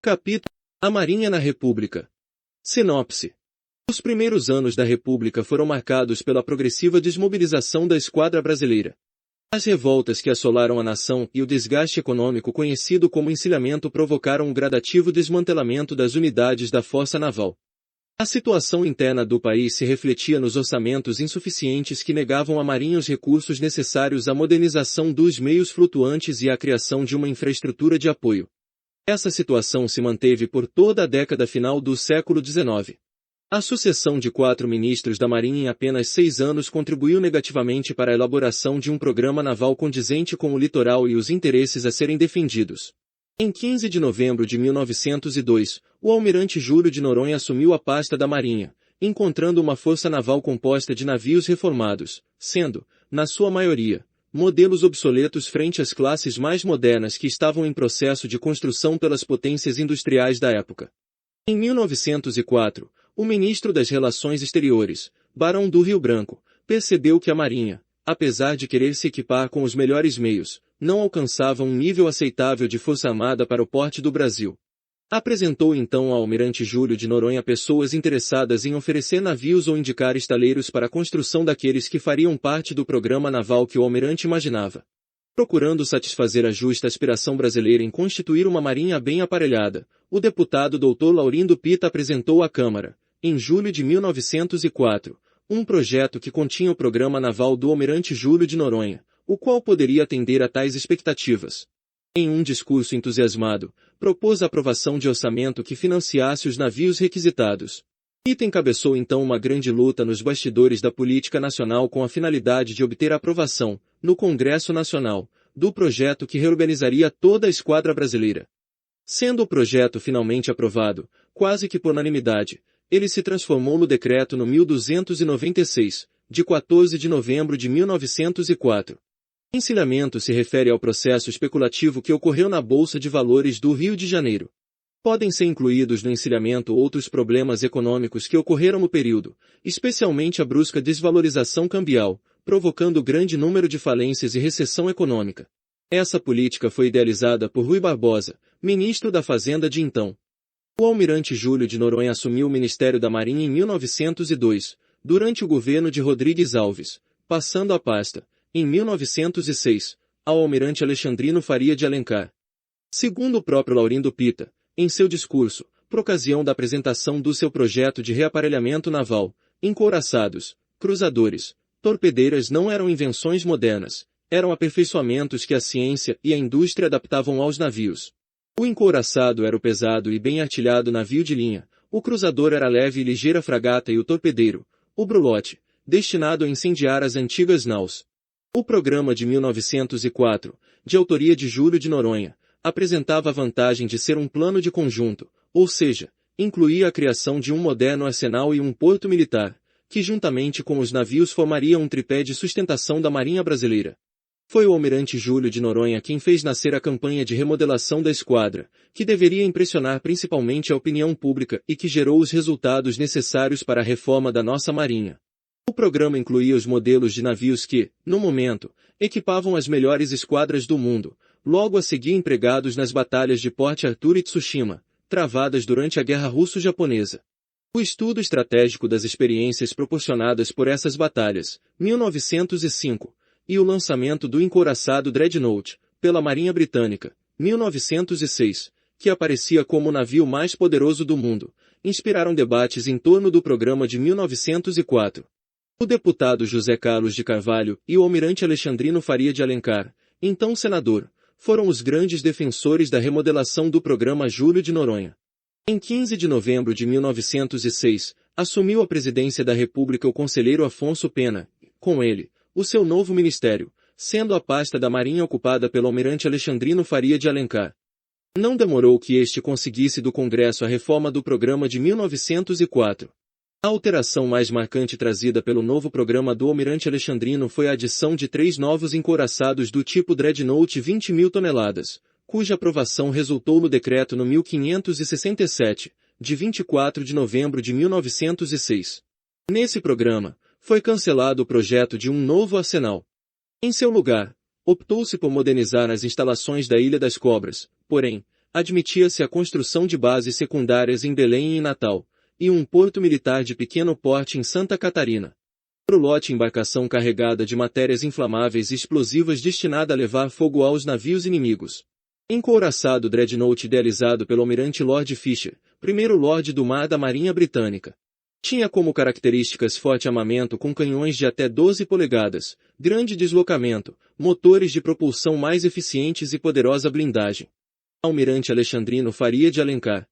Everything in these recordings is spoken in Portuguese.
Capítulo: A Marinha na República. Sinopse. Os primeiros anos da República foram marcados pela progressiva desmobilização da esquadra brasileira. As revoltas que assolaram a nação e o desgaste econômico conhecido como encilhamento provocaram um gradativo desmantelamento das unidades da Força Naval. A situação interna do país se refletia nos orçamentos insuficientes que negavam à Marinha os recursos necessários à modernização dos meios flutuantes e à criação de uma infraestrutura de apoio. Essa situação se manteve por toda a década final do século XIX. A sucessão de 4 ministros da Marinha em apenas 6 anos contribuiu negativamente para a elaboração de um programa naval condizente com o litoral e os interesses a serem defendidos. Em 15 de novembro de 1902, o almirante Júlio de Noronha assumiu a pasta da Marinha, encontrando uma força naval composta de navios reformados, sendo, na sua maioria, modelos obsoletos frente às classes mais modernas que estavam em processo de construção pelas potências industriais da época. Em 1904, o ministro das Relações Exteriores, Barão do Rio Branco, percebeu que a Marinha, apesar de querer se equipar com os melhores meios, não alcançava um nível aceitável de força armada para o porte do Brasil. Apresentou então ao almirante Júlio de Noronha pessoas interessadas em oferecer navios ou indicar estaleiros para a construção daqueles que fariam parte do programa naval que o almirante imaginava. Procurando satisfazer a justa aspiração brasileira em constituir uma marinha bem aparelhada, o deputado Dr. Laurindo Pita apresentou à Câmara, em julho de 1904, um projeto que continha o programa naval do almirante Júlio de Noronha, o qual poderia atender a tais expectativas. Em um discurso entusiasmado, propôs a aprovação de orçamento que financiasse os navios requisitados. Pita encabeçou então uma grande luta nos bastidores da política nacional com a finalidade de obter a aprovação, no Congresso Nacional, do projeto que reorganizaria toda a esquadra brasileira. Sendo o projeto finalmente aprovado, quase que por unanimidade, ele se transformou no Decreto no 1296, de 14 de novembro de 1904. Encilhamento se refere ao processo especulativo que ocorreu na Bolsa de Valores do Rio de Janeiro. Podem ser incluídos no encilhamento outros problemas econômicos que ocorreram no período, especialmente a brusca desvalorização cambial, provocando grande número de falências e recessão econômica. Essa política foi idealizada por Rui Barbosa, ministro da Fazenda de então. O almirante Júlio de Noronha assumiu o Ministério da Marinha em 1902, durante o governo de Rodrigues Alves, passando a pasta, em 1906, ao almirante Alexandrino Faria de Alencar. Segundo o próprio Laurindo Pita, em seu discurso, por ocasião da apresentação do seu projeto de reaparelhamento naval, encouraçados, cruzadores, torpedeiras não eram invenções modernas, eram aperfeiçoamentos que a ciência e a indústria adaptavam aos navios. O encouraçado era o pesado e bem artilhado navio de linha, o cruzador era a leve e ligeira fragata e o torpedeiro, o brulote, destinado a incendiar as antigas naus. O programa de 1904, de autoria de Júlio de Noronha, apresentava a vantagem de ser um plano de conjunto, ou seja, incluía a criação de um moderno arsenal e um porto militar, que juntamente com os navios formariam um tripé de sustentação da Marinha Brasileira. Foi o almirante Júlio de Noronha quem fez nascer a campanha de remodelação da esquadra, que deveria impressionar principalmente a opinião pública e que gerou os resultados necessários para a reforma da nossa Marinha. O programa incluía os modelos de navios que, no momento, equipavam as melhores esquadras do mundo, logo a seguir empregados nas batalhas de Port Arthur e Tsushima, travadas durante a Guerra Russo-Japonesa. O estudo estratégico das experiências proporcionadas por essas batalhas, 1905, e o lançamento do encouraçado Dreadnought, pela Marinha Britânica, 1906, que aparecia como o navio mais poderoso do mundo, inspiraram debates em torno do programa de 1904. O deputado José Carlos de Carvalho e o almirante Alexandrino Faria de Alencar, então senador, foram os grandes defensores da remodelação do programa Júlio de Noronha. Em 15 de novembro de 1906, assumiu a presidência da República o conselheiro Afonso Pena, e, com ele, o seu novo ministério, sendo a pasta da Marinha ocupada pelo almirante Alexandrino Faria de Alencar. Não demorou que este conseguisse do Congresso a reforma do programa de 1904. A alteração mais marcante trazida pelo novo programa do almirante Alexandrino foi a adição de 3 novos encouraçados do tipo Dreadnought 20.000 toneladas, cuja aprovação resultou no decreto no 1567, de 24 de novembro de 1906. Nesse programa, foi cancelado o projeto de um novo arsenal. Em seu lugar, optou-se por modernizar as instalações da Ilha das Cobras, porém, admitia-se a construção de bases secundárias em Belém e em Natal, e um porto militar de pequeno porte em Santa Catarina. Outro lote embarcação carregada de matérias inflamáveis e explosivas destinada a levar fogo aos navios inimigos. Encouraçado dreadnought idealizado pelo almirante Lord Fisher, primeiro Lorde do Mar da Marinha Britânica. Tinha como características forte armamento com canhões de até 12 polegadas, grande deslocamento, motores de propulsão mais eficientes e poderosa blindagem. Almirante Alexandrino Faria de Alencar.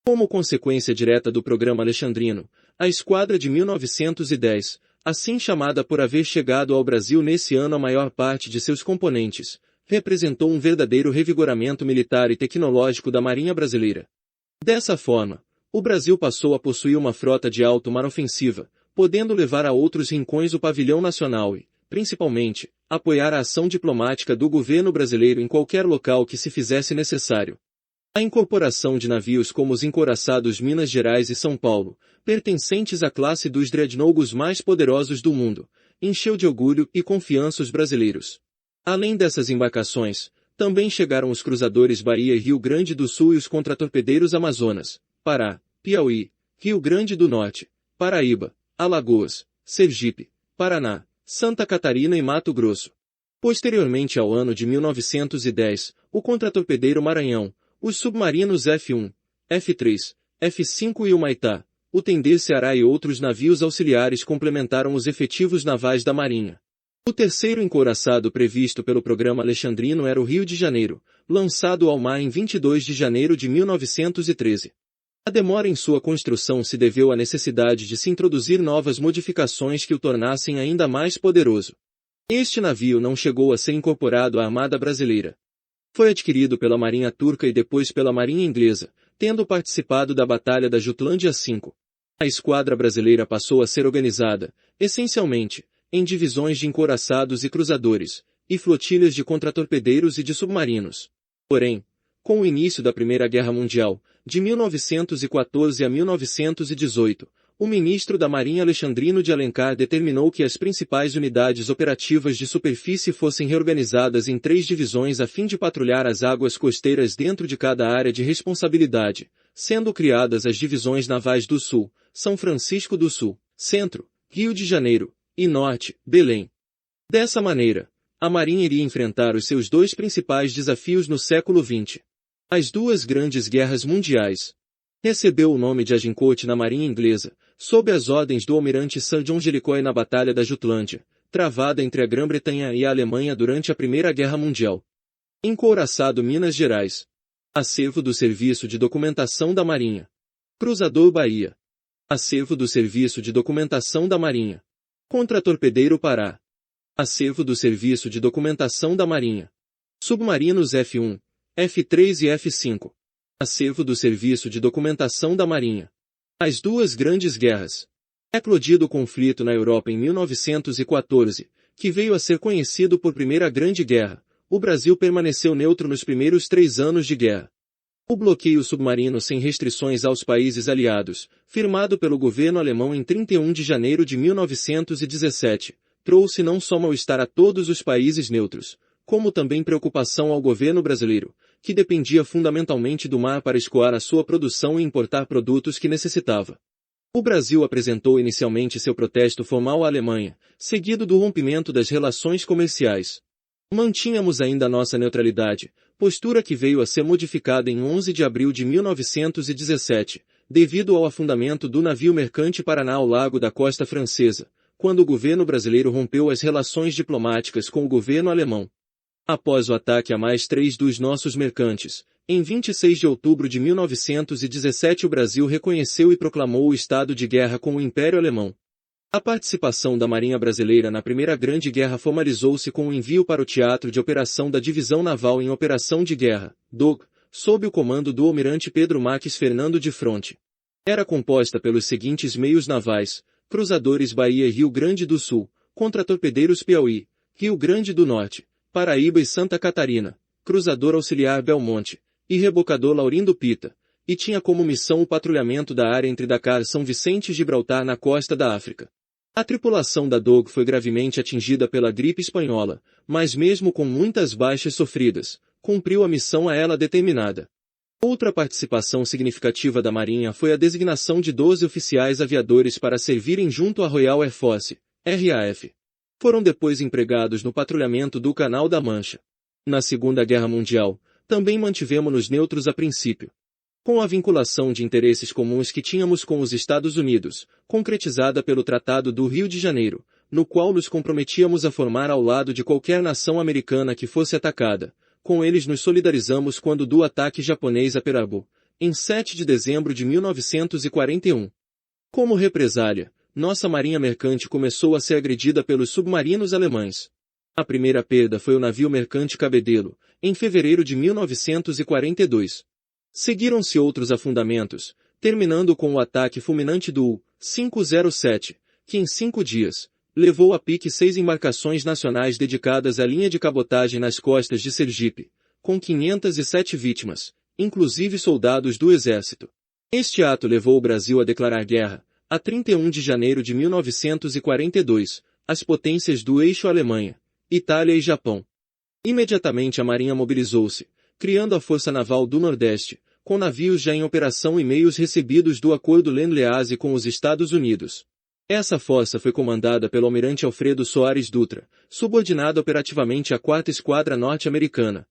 Como consequência direta do programa Alexandrino, a Esquadra de 1910, assim chamada por haver chegado ao Brasil nesse ano a maior parte de seus componentes, representou um verdadeiro revigoramento militar e tecnológico da Marinha Brasileira. Dessa forma, o Brasil passou a possuir uma frota de alto mar ofensiva, podendo levar a outros rincões o pavilhão nacional e, principalmente, apoiar a ação diplomática do governo brasileiro em qualquer local que se fizesse necessário. A incorporação de navios como os encouraçados Minas Gerais e São Paulo, pertencentes à classe dos dreadnoughts mais poderosos do mundo, encheu de orgulho e confiança os brasileiros. Além dessas embarcações, também chegaram os cruzadores Bahia e Rio Grande do Sul e os contratorpedeiros Amazonas, Pará, Piauí, Rio Grande do Norte, Paraíba, Alagoas, Sergipe, Paraná, Santa Catarina e Mato Grosso. Posteriormente ao ano de 1910, o contratorpedeiro Maranhão, os submarinos F-1, F-3, F-5 e o Maitá, o Tender-Ceará e outros navios auxiliares complementaram os efetivos navais da Marinha. O terceiro encouraçado previsto pelo programa Alexandrino era o Rio de Janeiro, lançado ao mar em 22 de janeiro de 1913. A demora em sua construção se deveu à necessidade de se introduzir novas modificações que o tornassem ainda mais poderoso. Este navio não chegou a ser incorporado à Armada Brasileira. Foi adquirido pela Marinha Turca e depois pela Marinha Inglesa, tendo participado da Batalha da Jutlândia V. A esquadra brasileira passou a ser organizada, essencialmente, em divisões de encouraçados e cruzadores, e flotilhas de contratorpedeiros e de submarinos. Porém, com o início da Primeira Guerra Mundial, de 1914 a 1918, o ministro da Marinha Alexandrino de Alencar determinou que as principais unidades operativas de superfície fossem reorganizadas em 3 divisões a fim de patrulhar as águas costeiras dentro de cada área de responsabilidade, sendo criadas as divisões navais do Sul, São Francisco do Sul, Centro, Rio de Janeiro, e Norte, Belém. Dessa maneira, a Marinha iria enfrentar os seus 2 principais desafios no século XX. As 2 grandes guerras mundiais. Recebeu o nome de Agincourt na Marinha Inglesa, sob as ordens do almirante Sir John Jellicoe na Batalha da Jutlândia, travada entre a Grã-Bretanha e a Alemanha durante a Primeira Guerra Mundial. Encouraçado Minas Gerais. Acervo do Serviço de Documentação da Marinha. Cruzador Bahia. Acervo do Serviço de Documentação da Marinha. Contratorpedeiro Pará. Acervo do Serviço de Documentação da Marinha. Submarinos F-1, F-3 e F-5. Acervo do Serviço de Documentação da Marinha. As 2 grandes guerras. Eclodido o conflito na Europa em 1914, que veio a ser conhecido por Primeira Grande Guerra, o Brasil permaneceu neutro nos primeiros 3 anos de guerra. O bloqueio submarino sem restrições aos países aliados, firmado pelo governo alemão em 31 de janeiro de 1917, trouxe não só mal-estar a todos os países neutros, como também preocupação ao governo brasileiro, que dependia fundamentalmente do mar para escoar a sua produção e importar produtos que necessitava. O Brasil apresentou inicialmente seu protesto formal à Alemanha, seguido do rompimento das relações comerciais. Mantínhamos ainda nossa neutralidade, postura que veio a ser modificada em 11 de abril de 1917, devido ao afundamento do navio mercante Paraná ao largo da costa francesa, quando o governo brasileiro rompeu as relações diplomáticas com o governo alemão. Após o ataque a mais 3 dos nossos mercantes, em 26 de outubro de 1917 o Brasil reconheceu e proclamou o estado de guerra com o Império Alemão. A participação da Marinha Brasileira na Primeira Grande Guerra formalizou-se com o envio para o teatro de operação da Divisão Naval em Operação de Guerra, DOG, sob o comando do almirante Pedro Marques Fernando de Fronte. Era composta pelos seguintes meios navais: cruzadores Bahia e Rio Grande do Sul, contratorpedeiros Piauí, Rio Grande do Norte, Paraíba e Santa Catarina, cruzador auxiliar Belmonte, e rebocador Laurindo Pita, e tinha como missão o patrulhamento da área entre Dakar, São Vicente e Gibraltar na costa da África. A tripulação da DOG foi gravemente atingida pela gripe espanhola, mas mesmo com muitas baixas sofridas, cumpriu a missão a ela determinada. Outra participação significativa da Marinha foi a designação de 12 oficiais aviadores para servirem junto à Royal Air Force, RAF. Foram depois empregados no patrulhamento do Canal da Mancha. Na Segunda Guerra Mundial, também mantivemos-nos neutros a princípio. Com a vinculação de interesses comuns que tínhamos com os Estados Unidos, concretizada pelo Tratado do Rio de Janeiro, no qual nos comprometíamos a formar ao lado de qualquer nação americana que fosse atacada, com eles nos solidarizamos quando do ataque japonês a Pearl Harbor, em 7 de dezembro de 1941. Como represália, nossa marinha mercante começou a ser agredida pelos submarinos alemães. A primeira perda foi o navio mercante Cabedelo, em fevereiro de 1942. Seguiram-se outros afundamentos, terminando com o ataque fulminante do U-507, que em 5 dias, levou a pique 6 embarcações nacionais dedicadas à linha de cabotagem nas costas de Sergipe, com 507 vítimas, inclusive soldados do Exército. Este ato levou o Brasil a declarar guerra, a 31 de janeiro de 1942, às potências do eixo Alemanha, Itália e Japão. Imediatamente a Marinha mobilizou-se, criando a Força Naval do Nordeste, com navios já em operação e meios recebidos do Acordo Lend-Lease com os Estados Unidos. Essa força foi comandada pelo almirante Alfredo Soares Dutra, subordinada operativamente à 4ª Esquadra Norte-Americana.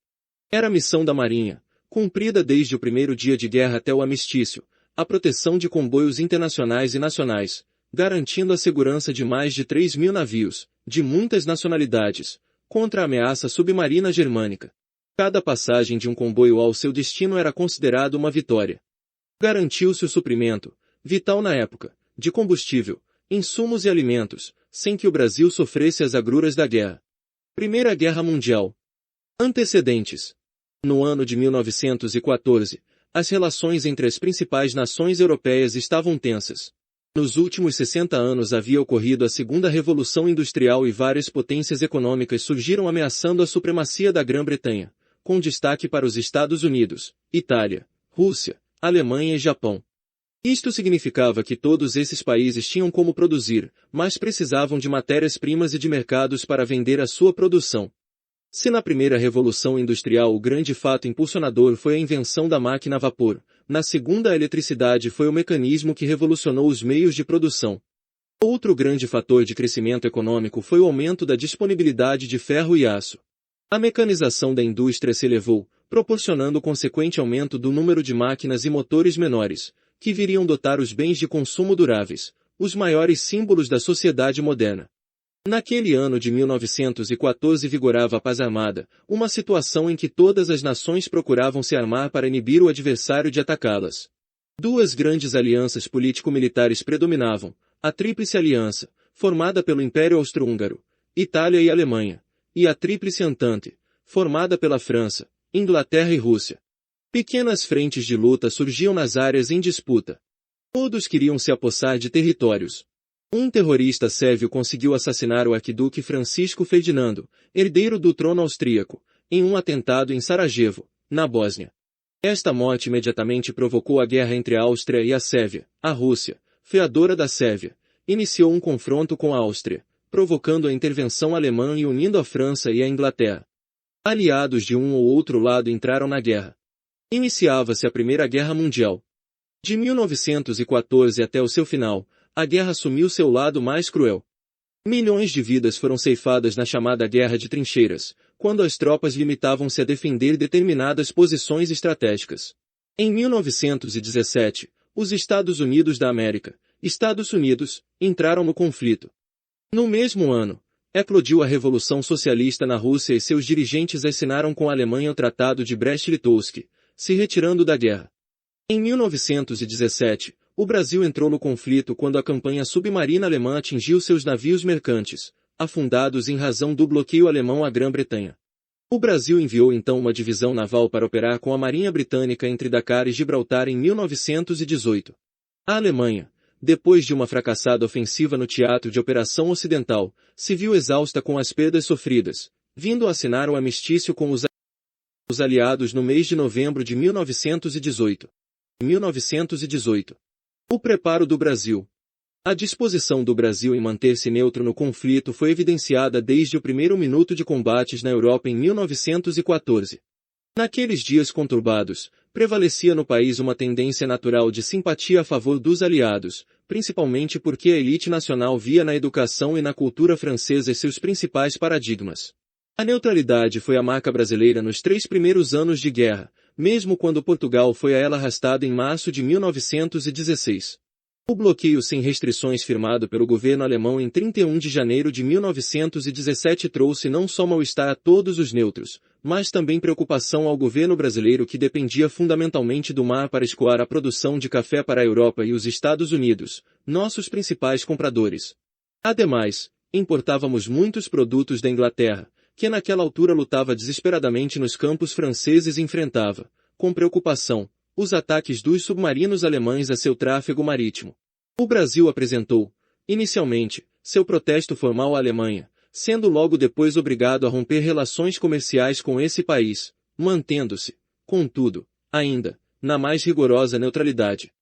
Era a missão da Marinha, cumprida desde o primeiro dia de guerra até o armistício, a proteção de comboios internacionais e nacionais, garantindo a segurança de mais de 3.000 navios, de muitas nacionalidades, contra a ameaça submarina germânica. Cada passagem de um comboio ao seu destino era considerado uma vitória. Garantiu-se o suprimento, vital na época, de combustível, insumos e alimentos, sem que o Brasil sofresse as agruras da guerra. Primeira Guerra Mundial. Antecedentes. No ano de 1914, as relações entre as principais nações europeias estavam tensas. Nos últimos 60 anos havia ocorrido a Segunda Revolução Industrial e várias potências econômicas surgiram ameaçando a supremacia da Grã-Bretanha, com destaque para os Estados Unidos, Itália, Rússia, Alemanha e Japão. Isto significava que todos esses países tinham como produzir, mas precisavam de matérias-primas e de mercados para vender a sua produção. Se na primeira Revolução Industrial o grande fato impulsionador foi a invenção da máquina a vapor, na segunda a eletricidade foi o mecanismo que revolucionou os meios de produção. Outro grande fator de crescimento econômico foi o aumento da disponibilidade de ferro e aço. A mecanização da indústria se elevou, proporcionando consequente aumento do número de máquinas e motores menores, que viriam dotar os bens de consumo duráveis, os maiores símbolos da sociedade moderna. Naquele ano de 1914 vigorava a paz armada, uma situação em que todas as nações procuravam se armar para inibir o adversário de atacá-las. Duas grandes alianças político-militares predominavam, a Tríplice Aliança, formada pelo Império Austro-Húngaro, Itália e Alemanha, e a Tríplice Entente, formada pela França, Inglaterra e Rússia. Pequenas frentes de luta surgiam nas áreas em disputa. Todos queriam se apossar de territórios. Um terrorista sérvio conseguiu assassinar o arquiduque Francisco Ferdinando, herdeiro do trono austríaco, em um atentado em Sarajevo, na Bósnia. Esta morte imediatamente provocou a guerra entre a Áustria e a Sérvia. A Rússia, feadora da Sérvia, iniciou um confronto com a Áustria, provocando a intervenção alemã e unindo a França e a Inglaterra. Aliados de um ou outro lado entraram na guerra. Iniciava-se a Primeira Guerra Mundial. De 1914 até o seu final, a guerra assumiu seu lado mais cruel. Milhões de vidas foram ceifadas na chamada Guerra de Trincheiras, quando as tropas limitavam-se a defender determinadas posições estratégicas. Em 1917, os Estados Unidos da América, Estados Unidos, entraram no conflito. No mesmo ano, eclodiu a Revolução Socialista na Rússia e seus dirigentes assinaram com a Alemanha o Tratado de Brest-Litovsk, se retirando da guerra. Em 1917, o Brasil entrou no conflito quando a campanha submarina alemã atingiu seus navios mercantes, afundados em razão do bloqueio alemão à Grã-Bretanha. O Brasil enviou então uma divisão naval para operar com a Marinha Britânica entre Dakar e Gibraltar em 1918. A Alemanha, depois de uma fracassada ofensiva no teatro de Operação Ocidental, se viu exausta com as perdas sofridas, vindo a assinar o armistício com os aliados no mês de novembro de 1918. O preparo do Brasil. A disposição do Brasil em manter-se neutro no conflito foi evidenciada desde o primeiro minuto de combates na Europa em 1914. Naqueles dias conturbados, prevalecia no país uma tendência natural de simpatia a favor dos aliados, principalmente porque a elite nacional via na educação e na cultura francesa seus principais paradigmas. A neutralidade foi a marca brasileira nos 3 primeiros anos de guerra, mesmo quando Portugal foi a ela arrastado em março de 1916. O bloqueio sem restrições firmado pelo governo alemão em 31 de janeiro de 1917 trouxe não só mal-estar a todos os neutros, mas também preocupação ao governo brasileiro que dependia fundamentalmente do mar para escoar a produção de café para a Europa e os Estados Unidos, nossos principais compradores. Ademais, importávamos muitos produtos da Inglaterra, que naquela altura lutava desesperadamente nos campos franceses e enfrentava, com preocupação, os ataques dos submarinos alemães a seu tráfego marítimo. O Brasil apresentou, inicialmente, seu protesto formal à Alemanha, sendo logo depois obrigado a romper relações comerciais com esse país, mantendo-se, contudo, ainda, na mais rigorosa neutralidade.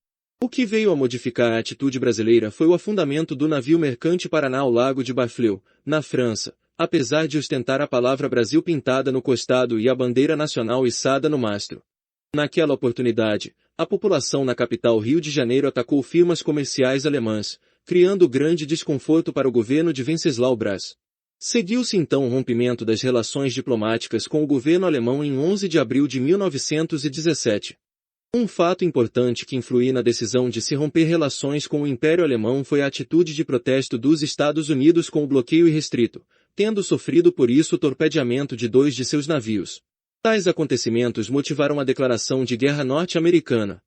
O que veio a modificar a atitude brasileira foi o afundamento do navio mercante Paraná ao Lago de Barfleur, na França, apesar de ostentar a palavra Brasil pintada no costado e a bandeira nacional içada no mastro. Naquela oportunidade, a população na capital Rio de Janeiro atacou firmas comerciais alemãs, criando grande desconforto para o governo de Venceslau Braz. Seguiu-se então o rompimento das relações diplomáticas com o governo alemão em 11 de abril de 1917. Um fato importante que influiu na decisão de se romper relações com o Império Alemão foi a atitude de protesto dos Estados Unidos com o bloqueio irrestrito, tendo sofrido por isso o torpedeamento de 2 de seus navios. Tais acontecimentos motivaram a declaração de guerra norte-americana.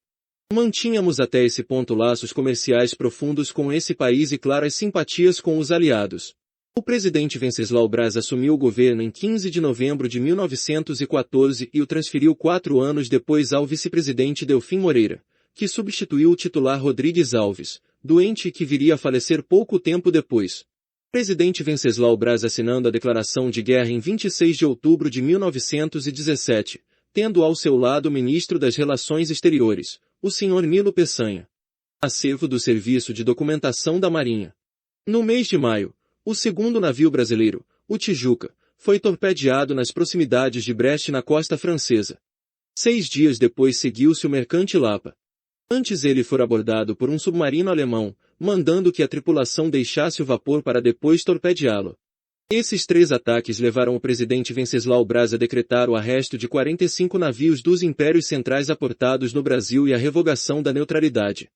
Mantínhamos até esse ponto laços comerciais profundos com esse país e claras simpatias com os aliados. O presidente Venceslau Braz assumiu o governo em 15 de novembro de 1914 e o transferiu 4 anos depois ao vice-presidente Delfim Moreira, que substituiu o titular Rodrigues Alves, doente e que viria a falecer pouco tempo depois. Presidente Venceslau Braz assinando a declaração de guerra em 26 de outubro de 1917, tendo ao seu lado o ministro das Relações Exteriores, o Sr. Nilo Peçanha. Acervo do Serviço de Documentação da Marinha. No mês de maio, o segundo navio brasileiro, o Tijuca, foi torpedeado nas proximidades de Brest na costa francesa. 6 dias depois seguiu-se o mercante Lapa. Antes ele for abordado por um submarino alemão, mandando que a tripulação deixasse o vapor para depois torpedeá-lo. Esses 3 ataques levaram o presidente Venceslau Braz a decretar o arresto de 45 navios dos impérios centrais aportados no Brasil e a revogação da neutralidade.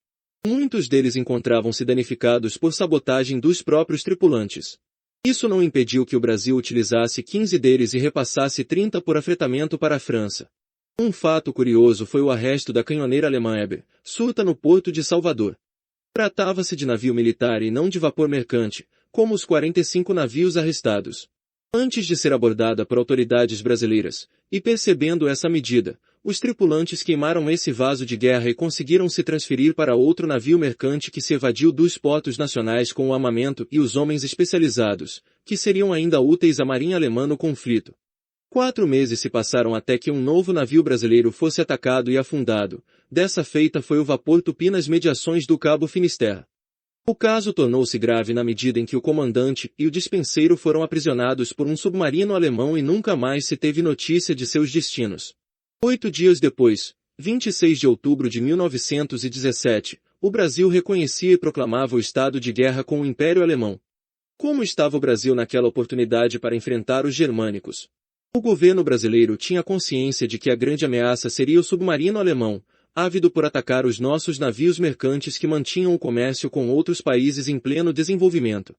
Muitos deles encontravam-se danificados por sabotagem dos próprios tripulantes. Isso não impediu que o Brasil utilizasse 15 deles e repassasse 30 por afretamento para a França. Um fato curioso foi o arresto da canhoneira alemã Eber, surta no porto de Salvador. Tratava-se de navio militar e não de vapor mercante, como os 45 navios arrestados. Antes de ser abordada por autoridades brasileiras, e percebendo essa medida, os tripulantes queimaram esse vaso de guerra e conseguiram se transferir para outro navio mercante que se evadiu dos portos nacionais com o armamento e os homens especializados, que seriam ainda úteis à marinha alemã no conflito. 4 meses se passaram até que um novo navio brasileiro fosse atacado e afundado. Dessa feita foi o vapor Tupi nas mediações do Cabo Finisterra. O caso tornou-se grave na medida em que o comandante e o dispenseiro foram aprisionados por um submarino alemão e nunca mais se teve notícia de seus destinos. 8 dias depois, 26 de outubro de 1917, o Brasil reconhecia e proclamava o estado de guerra com o Império Alemão. Como estava o Brasil naquela oportunidade para enfrentar os germânicos? O governo brasileiro tinha consciência de que a grande ameaça seria o submarino alemão, ávido por atacar os nossos navios mercantes que mantinham o comércio com outros países em pleno desenvolvimento.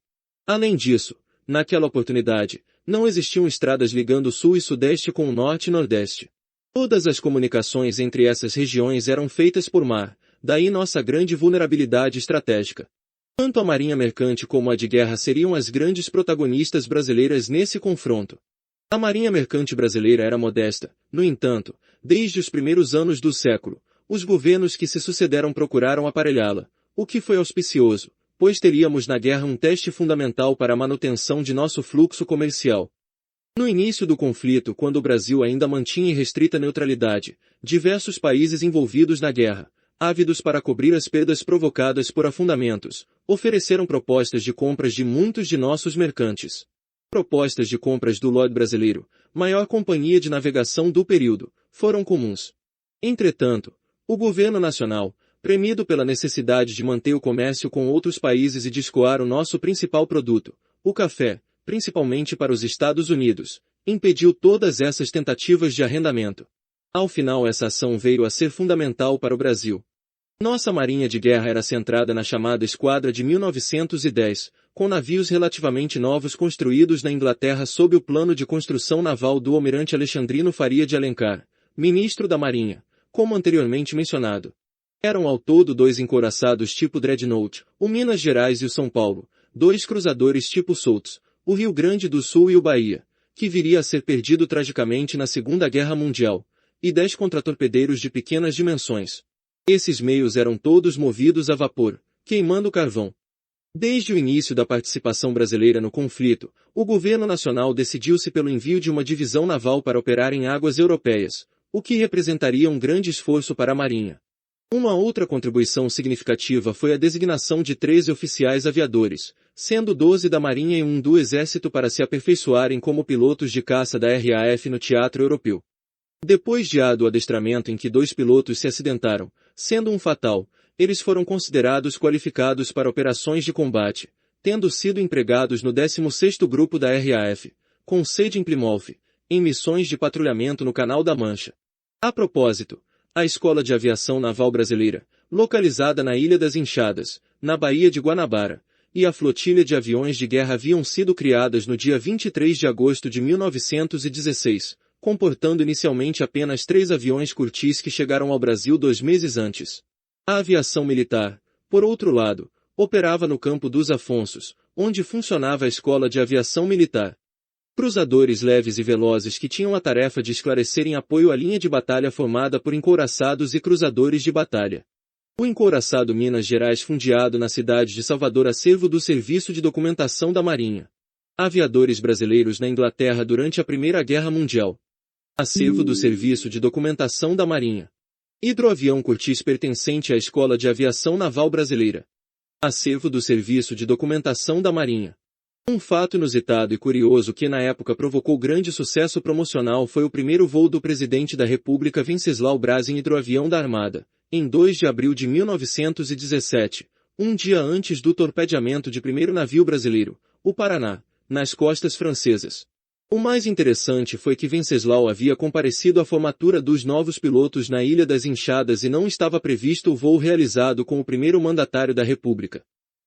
Além disso, naquela oportunidade, não existiam estradas ligando o sul e sudeste com o norte e nordeste. Todas as comunicações entre essas regiões eram feitas por mar, daí nossa grande vulnerabilidade estratégica. Tanto a marinha mercante como a de guerra seriam as grandes protagonistas brasileiras nesse confronto. A marinha mercante brasileira era modesta, no entanto, desde os primeiros anos do século, os governos que se sucederam procuraram aparelhá-la, o que foi auspicioso, pois teríamos na guerra um teste fundamental para a manutenção de nosso fluxo comercial. No início do conflito, quando o Brasil ainda mantinha irrestrita neutralidade, diversos países envolvidos na guerra, ávidos para cobrir as perdas provocadas por afundamentos, ofereceram propostas de compras de muitos de nossos mercantes. Propostas de compras do Lloyd brasileiro, maior companhia de navegação do período, foram comuns. Entretanto, o governo nacional, premido pela necessidade de manter o comércio com outros países e de escoar o nosso principal produto, o café, principalmente para os Estados Unidos, impediu todas essas tentativas de arrendamento. Ao final, essa ação veio a ser fundamental para o Brasil. Nossa marinha de guerra era centrada na chamada Esquadra de 1910, com navios relativamente novos construídos na Inglaterra sob o plano de construção naval do almirante Alexandrino Faria de Alencar, ministro da Marinha, como anteriormente mencionado. Eram ao todo 2 encouraçados tipo Dreadnought, o Minas Gerais e o São Paulo, 2 cruzadores tipo Souths, o Rio Grande do Sul e o Bahia, que viria a ser perdido tragicamente na Segunda Guerra Mundial, e 10 contratorpedeiros de pequenas dimensões. Esses meios eram todos movidos a vapor, queimando carvão. Desde o início da participação brasileira no conflito, o governo nacional decidiu-se pelo envio de uma divisão naval para operar em águas europeias, o que representaria um grande esforço para a Marinha. Uma outra contribuição significativa foi a designação de 13 oficiais aviadores, sendo 12 da Marinha e 1 do Exército para se aperfeiçoarem como pilotos de caça da RAF no teatro europeu. Depois de árduo adestramento em que 2 pilotos se acidentaram, sendo um fatal, eles foram considerados qualificados para operações de combate, tendo sido empregados no 16º Grupo da RAF, com sede em Plymouth, em missões de patrulhamento no Canal da Mancha. A propósito, a Escola de Aviação Naval Brasileira, localizada na Ilha das Enxadas, na Baía de Guanabara, e a flotilha de aviões de guerra haviam sido criadas no dia 23 de agosto de 1916, comportando inicialmente apenas 3 aviões Curtiss que chegaram ao Brasil 2 meses antes. A aviação militar, por outro lado, operava no Campo dos Afonsos, onde funcionava a Escola de Aviação Militar. Cruzadores leves e velozes que tinham a tarefa de esclarecer em apoio à linha de batalha formada por encouraçados e cruzadores de batalha. O encouraçado Minas Gerais fundiado na cidade de Salvador, acervo do Serviço de Documentação da Marinha. Aviadores brasileiros na Inglaterra durante a Primeira Guerra Mundial. Acervo do Serviço de Documentação da Marinha. Hidroavião Curtiss pertencente à Escola de Aviação Naval Brasileira. Acervo do Serviço de Documentação da Marinha. Um fato inusitado e curioso que na época provocou grande sucesso promocional foi o primeiro voo do presidente da República Venceslau Braz em hidroavião da Armada, em 2 de abril de 1917, um dia antes do torpedeamento de primeiro navio brasileiro, o Paraná, nas costas francesas. O mais interessante foi que Venceslau havia comparecido à formatura dos novos pilotos na Ilha das Enxadas e não estava previsto o voo realizado com o primeiro mandatário da República.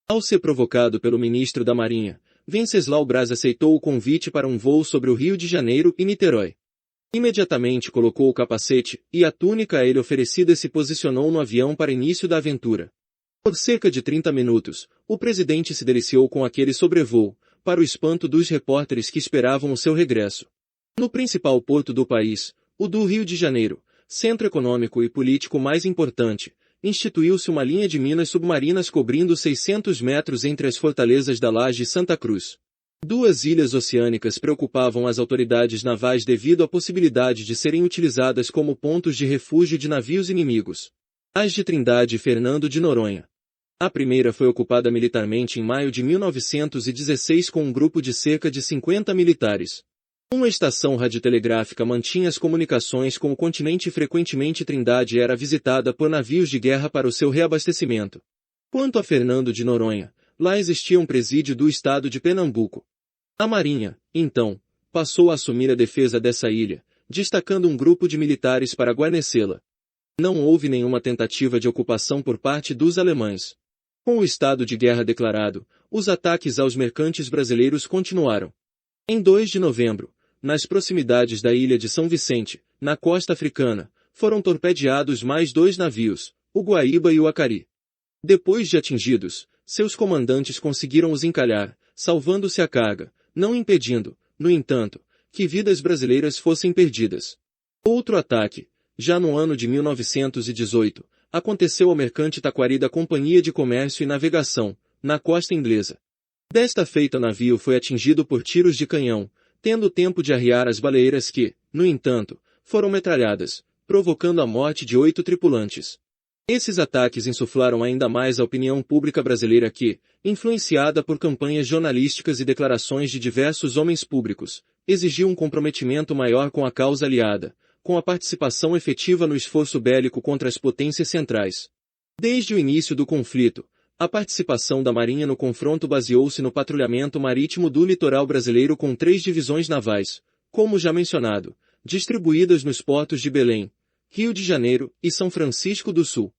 Ao ser provocado pelo ministro da Marinha, Venceslau Braz aceitou o convite para um voo sobre o Rio de Janeiro e Niterói. Imediatamente colocou o capacete e a túnica a ele oferecida e se posicionou no avião para início da aventura. Por cerca de 30 minutos, o presidente se deliciou com aquele sobrevoo, para o espanto dos repórteres que esperavam o seu regresso. No principal porto do país, o do Rio de Janeiro, centro econômico e político mais importante, instituiu-se uma linha de minas submarinas cobrindo 600 metros entre as fortalezas da Laje e Santa Cruz. 2 ilhas oceânicas preocupavam as autoridades navais devido à possibilidade de serem utilizadas como pontos de refúgio de navios inimigos. As de Trindade e Fernando de Noronha. A primeira foi ocupada militarmente em maio de 1916 com um grupo de cerca de 50 militares. Uma estação radiotelegráfica mantinha as comunicações com o continente e frequentemente Trindade era visitada por navios de guerra para o seu reabastecimento. Quanto a Fernando de Noronha, lá existia um presídio do estado de Pernambuco. A Marinha, então, passou a assumir a defesa dessa ilha, destacando um grupo de militares para guarnecê-la. Não houve nenhuma tentativa de ocupação por parte dos alemães. Com o estado de guerra declarado, os ataques aos mercantes brasileiros continuaram. Em 2 de novembro, nas proximidades da ilha de São Vicente, na costa africana, foram torpedeados mais 2 navios, o Guaíba e o Acari. Depois de atingidos, seus comandantes conseguiram os encalhar, salvando-se a carga, não impedindo, no entanto, que vidas brasileiras fossem perdidas. Outro ataque, já no ano de 1918, aconteceu ao mercante Taquari da Companhia de Comércio e Navegação, na costa inglesa. Desta feita o navio foi atingido por tiros de canhão, tendo tempo de arriar as baleeiras que, no entanto, foram metralhadas, provocando a morte de 8 tripulantes. Esses ataques insuflaram ainda mais a opinião pública brasileira que, influenciada por campanhas jornalísticas e declarações de diversos homens públicos, exigiu um comprometimento maior com a causa aliada, com a participação efetiva no esforço bélico contra as potências centrais. Desde o início do conflito, a participação da Marinha no confronto baseou-se no patrulhamento marítimo do litoral brasileiro com 3 divisões navais, como já mencionado, distribuídas nos portos de Belém, Rio de Janeiro e São Francisco do Sul.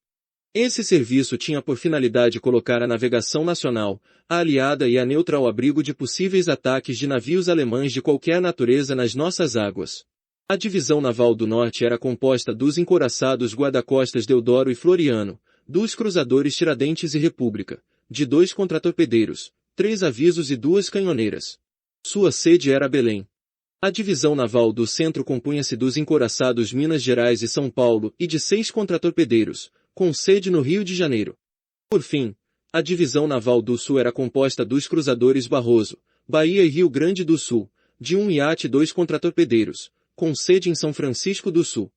Esse serviço tinha por finalidade colocar a navegação nacional, a aliada e a neutra ao abrigo de possíveis ataques de navios alemães de qualquer natureza nas nossas águas. A Divisão Naval do Norte era composta dos encouraçados guarda-costas Deodoro e Floriano, dos cruzadores Tiradentes e República, de 2 contratorpedeiros, 3 avisos e 2 canhoneiras. Sua sede era Belém. A Divisão Naval do Centro compunha-se dos encouraçados Minas Gerais e São Paulo e de 6 contratorpedeiros, com sede no Rio de Janeiro. Por fim, a Divisão Naval do Sul era composta dos cruzadores Barroso, Bahia e Rio Grande do Sul, de 1 iate e 2 contratorpedeiros, com sede em São Francisco do Sul.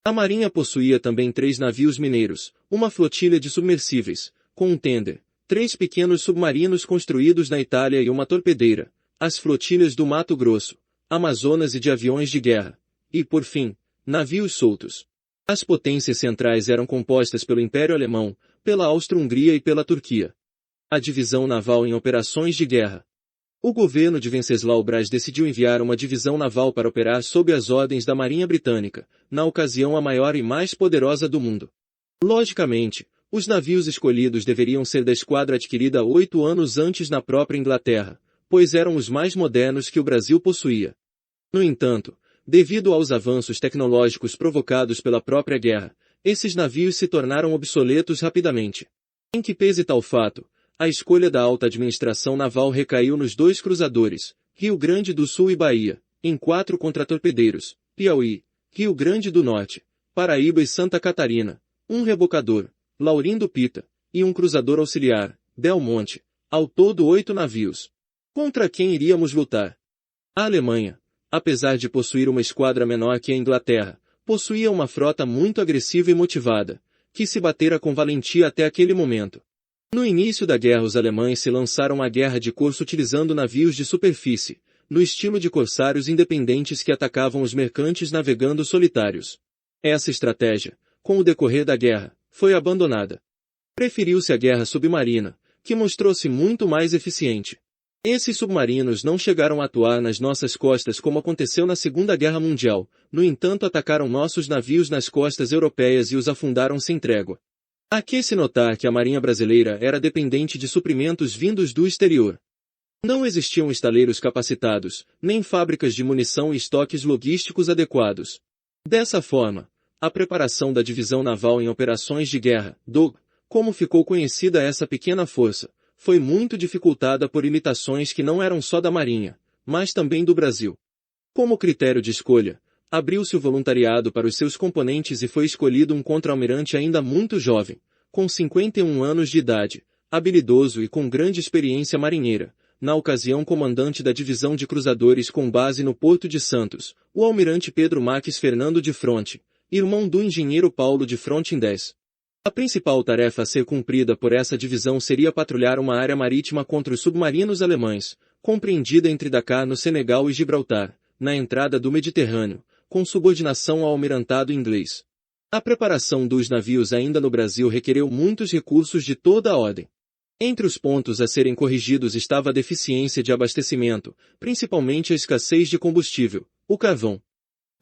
A Marinha possuía também 3 navios mineiros, uma flotilha de submersíveis, com um tender, 3 pequenos submarinos construídos na Itália e uma torpedeira, as flotilhas do Mato Grosso, Amazonas e de aviões de guerra, e, por fim, navios soltos. As potências centrais eram compostas pelo Império Alemão, pela Áustria-Hungria e pela Turquia. A divisão naval em operações de guerra. O governo de Venceslau Braz decidiu enviar uma divisão naval para operar sob as ordens da Marinha Britânica, na ocasião a maior e mais poderosa do mundo. Logicamente, os navios escolhidos deveriam ser da esquadra adquirida 8 anos antes na própria Inglaterra, pois eram os mais modernos que o Brasil possuía. No entanto, devido aos avanços tecnológicos provocados pela própria guerra, esses navios se tornaram obsoletos rapidamente. Em que pese tal fato, a escolha da alta administração naval recaiu nos 2 cruzadores, Rio Grande do Sul e Bahia, em 4 contratorpedeiros, Piauí, Rio Grande do Norte, Paraíba e Santa Catarina, um rebocador, Laurindo Pita, e um cruzador auxiliar, Belmonte, ao todo 8 navios. Contra quem iríamos lutar? A Alemanha, apesar de possuir uma esquadra menor que a Inglaterra, possuía uma frota muito agressiva e motivada, que se batera com valentia até aquele momento. No início da guerra os alemães se lançaram à guerra de corso utilizando navios de superfície, no estilo de corsários independentes que atacavam os mercantes navegando solitários. Essa estratégia, com o decorrer da guerra, foi abandonada. Preferiu-se a guerra submarina, que mostrou-se muito mais eficiente. Esses submarinos não chegaram a atuar nas nossas costas como aconteceu na Segunda Guerra Mundial, no entanto atacaram nossos navios nas costas europeias e os afundaram sem trégua. Aqui se notar que a Marinha Brasileira era dependente de suprimentos vindos do exterior. Não existiam estaleiros capacitados, nem fábricas de munição e estoques logísticos adequados. Dessa forma, a preparação da Divisão Naval em Operações de Guerra, DOG, como ficou conhecida essa pequena força, foi muito dificultada por limitações que não eram só da Marinha, mas também do Brasil. Como critério de escolha, abriu-se o voluntariado para os seus componentes e foi escolhido um contra-almirante ainda muito jovem, com 51 anos de idade, habilidoso e com grande experiência marinheira, na ocasião comandante da divisão de cruzadores com base no Porto de Santos, o almirante Pedro Marques Fernando de Fronte, irmão do engenheiro Paulo de Fronte Indés. A principal tarefa a ser cumprida por essa divisão seria patrulhar uma área marítima contra os submarinos alemães, compreendida entre Dakar no Senegal e Gibraltar, na entrada do Mediterrâneo, com subordinação ao almirantado inglês. A preparação dos navios ainda no Brasil requereu muitos recursos de toda a ordem. Entre os pontos a serem corrigidos estava a deficiência de abastecimento, principalmente a escassez de combustível, o carvão.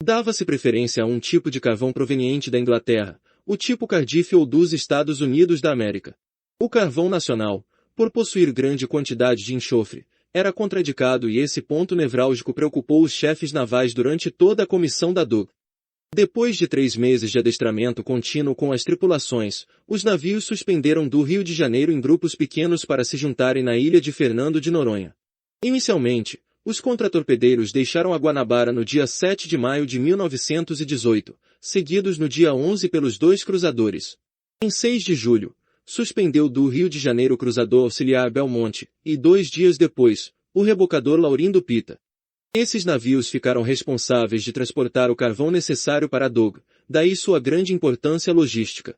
Dava-se preferência a um tipo de carvão proveniente da Inglaterra, o tipo Cardiff ou dos Estados Unidos da América. O carvão nacional, por possuir grande quantidade de enxofre, era contraindicado e esse ponto nevrálgico preocupou os chefes navais durante toda a comissão da DOG. Depois de 3 meses de adestramento contínuo com as tripulações, os navios suspenderam do Rio de Janeiro em grupos pequenos para se juntarem na ilha de Fernando de Noronha. Inicialmente, os contratorpedeiros deixaram a Guanabara no dia 7 de maio de 1918, seguidos no dia 11 pelos 2 cruzadores. Em 6 de julho, suspendeu do Rio de Janeiro o cruzador auxiliar Belmonte, e 2 dias depois, o rebocador Laurindo Pita. Esses navios ficaram responsáveis de transportar o carvão necessário para a DOG, daí sua grande importância logística.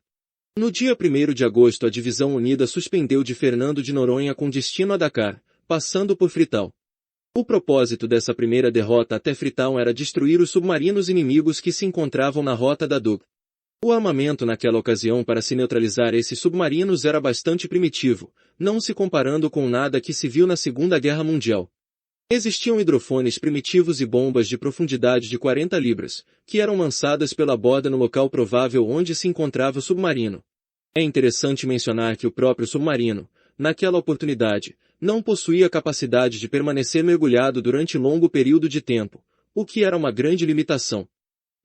No dia 1º de agosto a Divisão Unida suspendeu de Fernando de Noronha com destino a Dakar, passando por Frital. O propósito dessa primeira derrota até Freetown era destruir os submarinos inimigos que se encontravam na rota da Dog. O armamento naquela ocasião para se neutralizar esses submarinos era bastante primitivo, não se comparando com nada que se viu na Segunda Guerra Mundial. Existiam hidrofones primitivos e bombas de profundidade de 40 libras, que eram lançadas pela borda no local provável onde se encontrava o submarino. É interessante mencionar que o próprio submarino, naquela oportunidade, não possuía capacidade de permanecer mergulhado durante longo período de tempo, o que era uma grande limitação.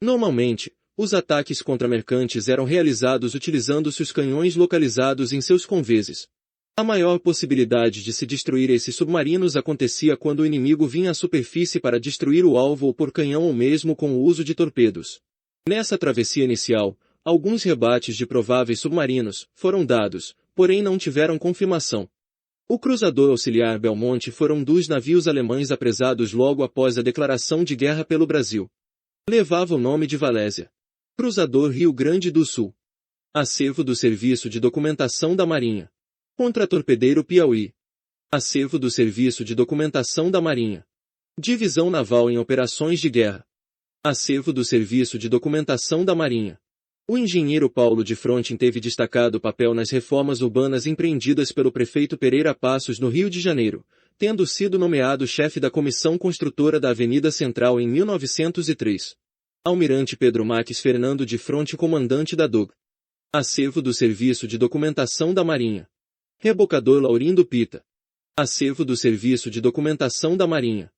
Normalmente, os ataques contra mercantes eram realizados utilizando-se os canhões localizados em seus conveses. A maior possibilidade de se destruir esses submarinos acontecia quando o inimigo vinha à superfície para destruir o alvo ou por canhão ou mesmo com o uso de torpedos. Nessa travessia inicial, alguns rebates de prováveis submarinos foram dados, porém não tiveram confirmação. O cruzador auxiliar Belmonte foi um dos navios alemães apresados logo após a declaração de guerra pelo Brasil. Levava o nome de Valésia. Cruzador Rio Grande do Sul. Acervo do Serviço de Documentação da Marinha. Contra-torpedeiro Piauí. Acervo do Serviço de Documentação da Marinha. Divisão Naval em Operações de Guerra. Acervo do Serviço de Documentação da Marinha. O engenheiro Paulo de Frontin teve destacado papel nas reformas urbanas empreendidas pelo prefeito Pereira Passos no Rio de Janeiro, tendo sido nomeado chefe da comissão construtora da Avenida Central em 1903. Almirante Pedro Max Fernando de Fronte, comandante da DOG. Acervo do Serviço de Documentação da Marinha. Rebocador Laurindo Pita. Acervo do Serviço de Documentação da Marinha.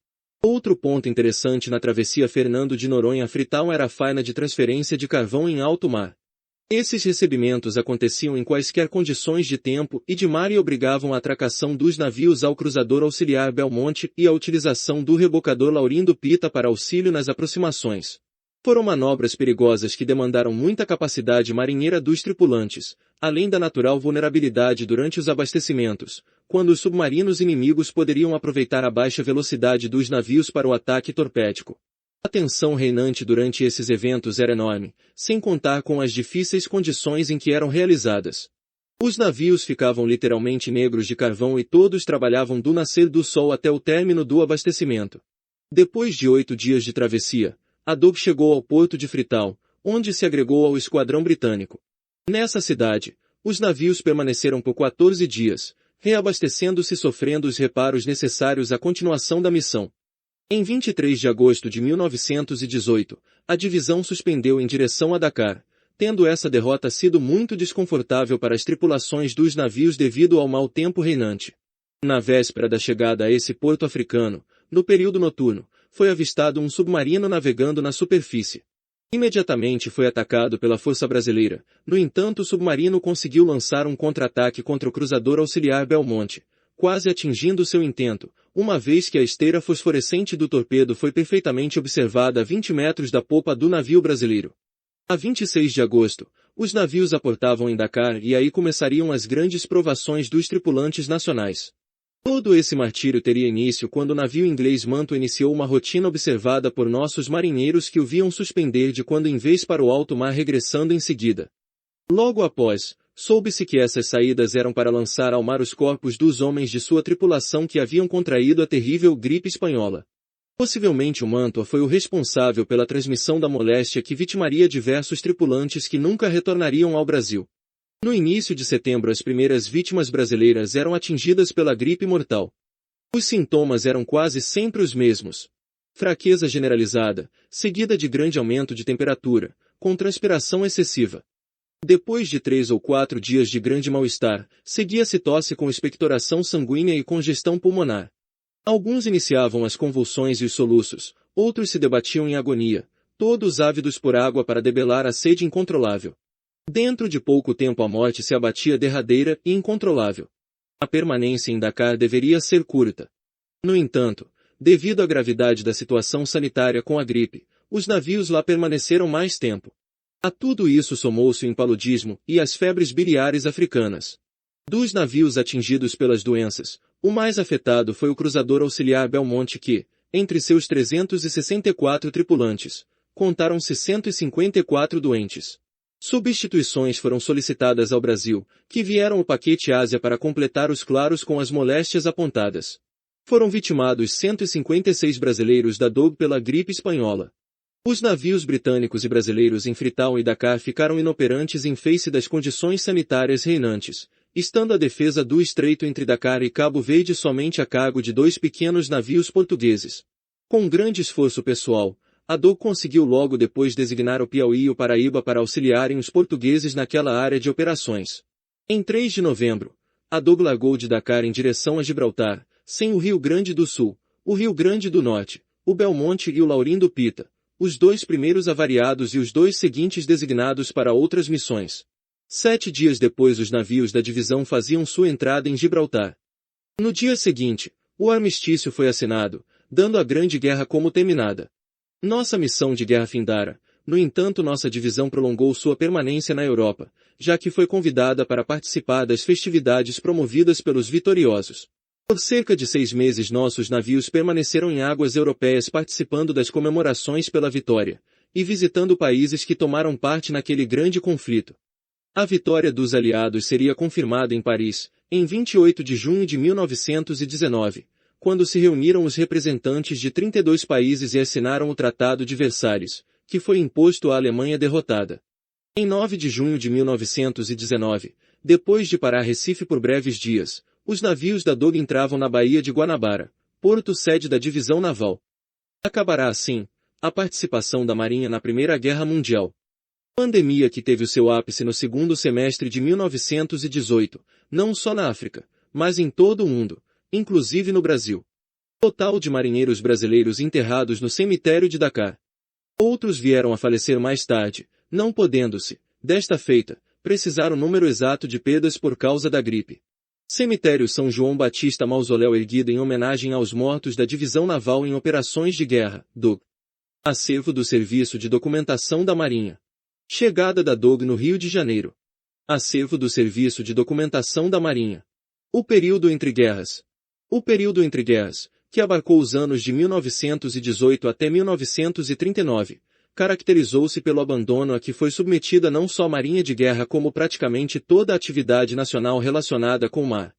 Outro ponto interessante na travessia Fernando de Noronha a Freetown era a faina de transferência de carvão em alto mar. Esses recebimentos aconteciam em quaisquer condições de tempo e de mar e obrigavam a atracação dos navios ao cruzador auxiliar Belmonte e a utilização do rebocador Laurindo Pita para auxílio nas aproximações. Foram manobras perigosas que demandaram muita capacidade marinheira dos tripulantes, além da natural vulnerabilidade durante os abastecimentos, quando os submarinos inimigos poderiam aproveitar a baixa velocidade dos navios para o ataque torpédico. A tensão reinante durante esses eventos era enorme, sem contar com as difíceis condições em que eram realizadas. Os navios ficavam literalmente negros de carvão e todos trabalhavam do nascer do sol até o término do abastecimento. Depois de 8 dias de travessia, a DOG chegou ao porto de Freetown, onde se agregou ao esquadrão britânico. Nessa cidade, os navios permaneceram por 14 dias, reabastecendo-se e sofrendo os reparos necessários à continuação da missão. Em 23 de agosto de 1918, a divisão suspendeu em direção a Dakar, tendo essa derrota sido muito desconfortável para as tripulações dos navios devido ao mau tempo reinante. Na véspera da chegada a esse porto africano, no período noturno, foi avistado um submarino navegando na superfície. Imediatamente foi atacado pela força brasileira, no entanto o submarino conseguiu lançar um contra-ataque contra o cruzador auxiliar Belmonte, quase atingindo seu intento, uma vez que a esteira fosforescente do torpedo foi perfeitamente observada a 20 metros da popa do navio brasileiro. A 26 de agosto, os navios aportavam em Dakar e aí começariam as grandes provações dos tripulantes nacionais. Todo esse martírio teria início quando o navio inglês Manto iniciou uma rotina observada por nossos marinheiros que o viam suspender de quando em vez para o alto mar regressando em seguida. Logo após, soube-se que essas saídas eram para lançar ao mar os corpos dos homens de sua tripulação que haviam contraído a terrível gripe espanhola. Possivelmente o Mantua foi o responsável pela transmissão da moléstia que vitimaria diversos tripulantes que nunca retornariam ao Brasil. No início de setembro as primeiras vítimas brasileiras eram atingidas pela gripe mortal. Os sintomas eram quase sempre os mesmos. Fraqueza generalizada, seguida de grande aumento de temperatura, com transpiração excessiva. Depois de 3 ou 4 dias de grande mal-estar, seguia-se tosse com expectoração sanguínea e congestão pulmonar. Alguns iniciavam as convulsões e os soluços, outros se debatiam em agonia, todos ávidos por água para debelar a sede incontrolável. Dentro de pouco tempo a morte se abatia derradeira e incontrolável. A permanência em Dakar deveria ser curta. No entanto, devido à gravidade da situação sanitária com a gripe, os navios lá permaneceram mais tempo. A tudo isso somou-se o impaludismo e as febres biliares africanas. Dos navios atingidos pelas doenças, o mais afetado foi o cruzador auxiliar Belmonte que, entre seus 364 tripulantes, contaram-se 154 doentes. Substituições foram solicitadas ao Brasil, que vieram o paquete Ásia para completar os claros com as moléstias apontadas. Foram vitimados 156 brasileiros da Dog pela gripe espanhola. Os navios britânicos e brasileiros em Freetown e Dakar ficaram inoperantes em face das condições sanitárias reinantes, estando a defesa do estreito entre Dakar e Cabo Verde somente a cargo de 2 pequenos navios portugueses. Com grande esforço pessoal, a Dog conseguiu logo depois designar o Piauí e o Paraíba para auxiliarem os portugueses naquela área de operações. Em 3 de novembro, a Dog largou de Dakar em direção a Gibraltar, sem o Rio Grande do Sul, o Rio Grande do Norte, o Belmonte e o Laurindo Pita, os 2 primeiros avariados e os 2 seguintes designados para outras missões. 7 dias depois os navios da divisão faziam sua entrada em Gibraltar. No dia seguinte, o armistício foi assinado, dando a Grande Guerra como terminada. Nossa missão de guerra findara, no entanto nossa divisão prolongou sua permanência na Europa, já que foi convidada para participar das festividades promovidas pelos vitoriosos. Por cerca de 6 meses nossos navios permaneceram em águas europeias participando das comemorações pela vitória, e visitando países que tomaram parte naquele grande conflito. A vitória dos aliados seria confirmada em Paris, em 28 de junho de 1919, quando se reuniram os representantes de 32 países e assinaram o Tratado de Versalhes, que foi imposto à Alemanha derrotada. Em 9 de junho de 1919, depois de parar Recife por breves dias, os navios da Dog entravam na Baía de Guanabara, porto sede da divisão naval. Acabará assim a participação da Marinha na Primeira Guerra Mundial. Pandemia que teve o seu ápice no segundo semestre de 1918, não só na África, mas em todo o mundo, inclusive no Brasil. Total de marinheiros brasileiros enterrados no cemitério de Dakar. Outros vieram a falecer mais tarde, não podendo-se, desta feita, precisar o número exato de perdas por causa da gripe. Cemitério São João Batista mausoléu erguido em homenagem aos mortos da Divisão Naval em Operações de Guerra, DOG. Acervo do Serviço de Documentação da Marinha. Chegada da DOG no Rio de Janeiro. Acervo do Serviço de Documentação da Marinha. O período entre guerras. O período entre guerras, que abarcou os anos de 1918 até 1939, caracterizou-se pelo abandono a que foi submetida não só a Marinha de Guerra como praticamente toda a atividade nacional relacionada com o mar.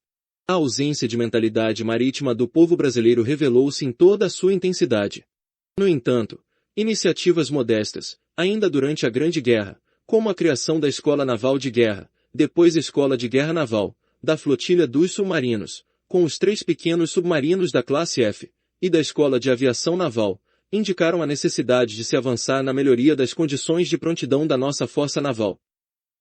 A ausência de mentalidade marítima do povo brasileiro revelou-se em toda a sua intensidade. No entanto, iniciativas modestas, ainda durante a Grande Guerra, como a criação da Escola Naval de Guerra, depois Escola de Guerra Naval, da Flotilha dos Submarinos, com os 3 pequenos submarinos da classe F, e da Escola de Aviação Naval, indicaram a necessidade de se avançar na melhoria das condições de prontidão da nossa força naval.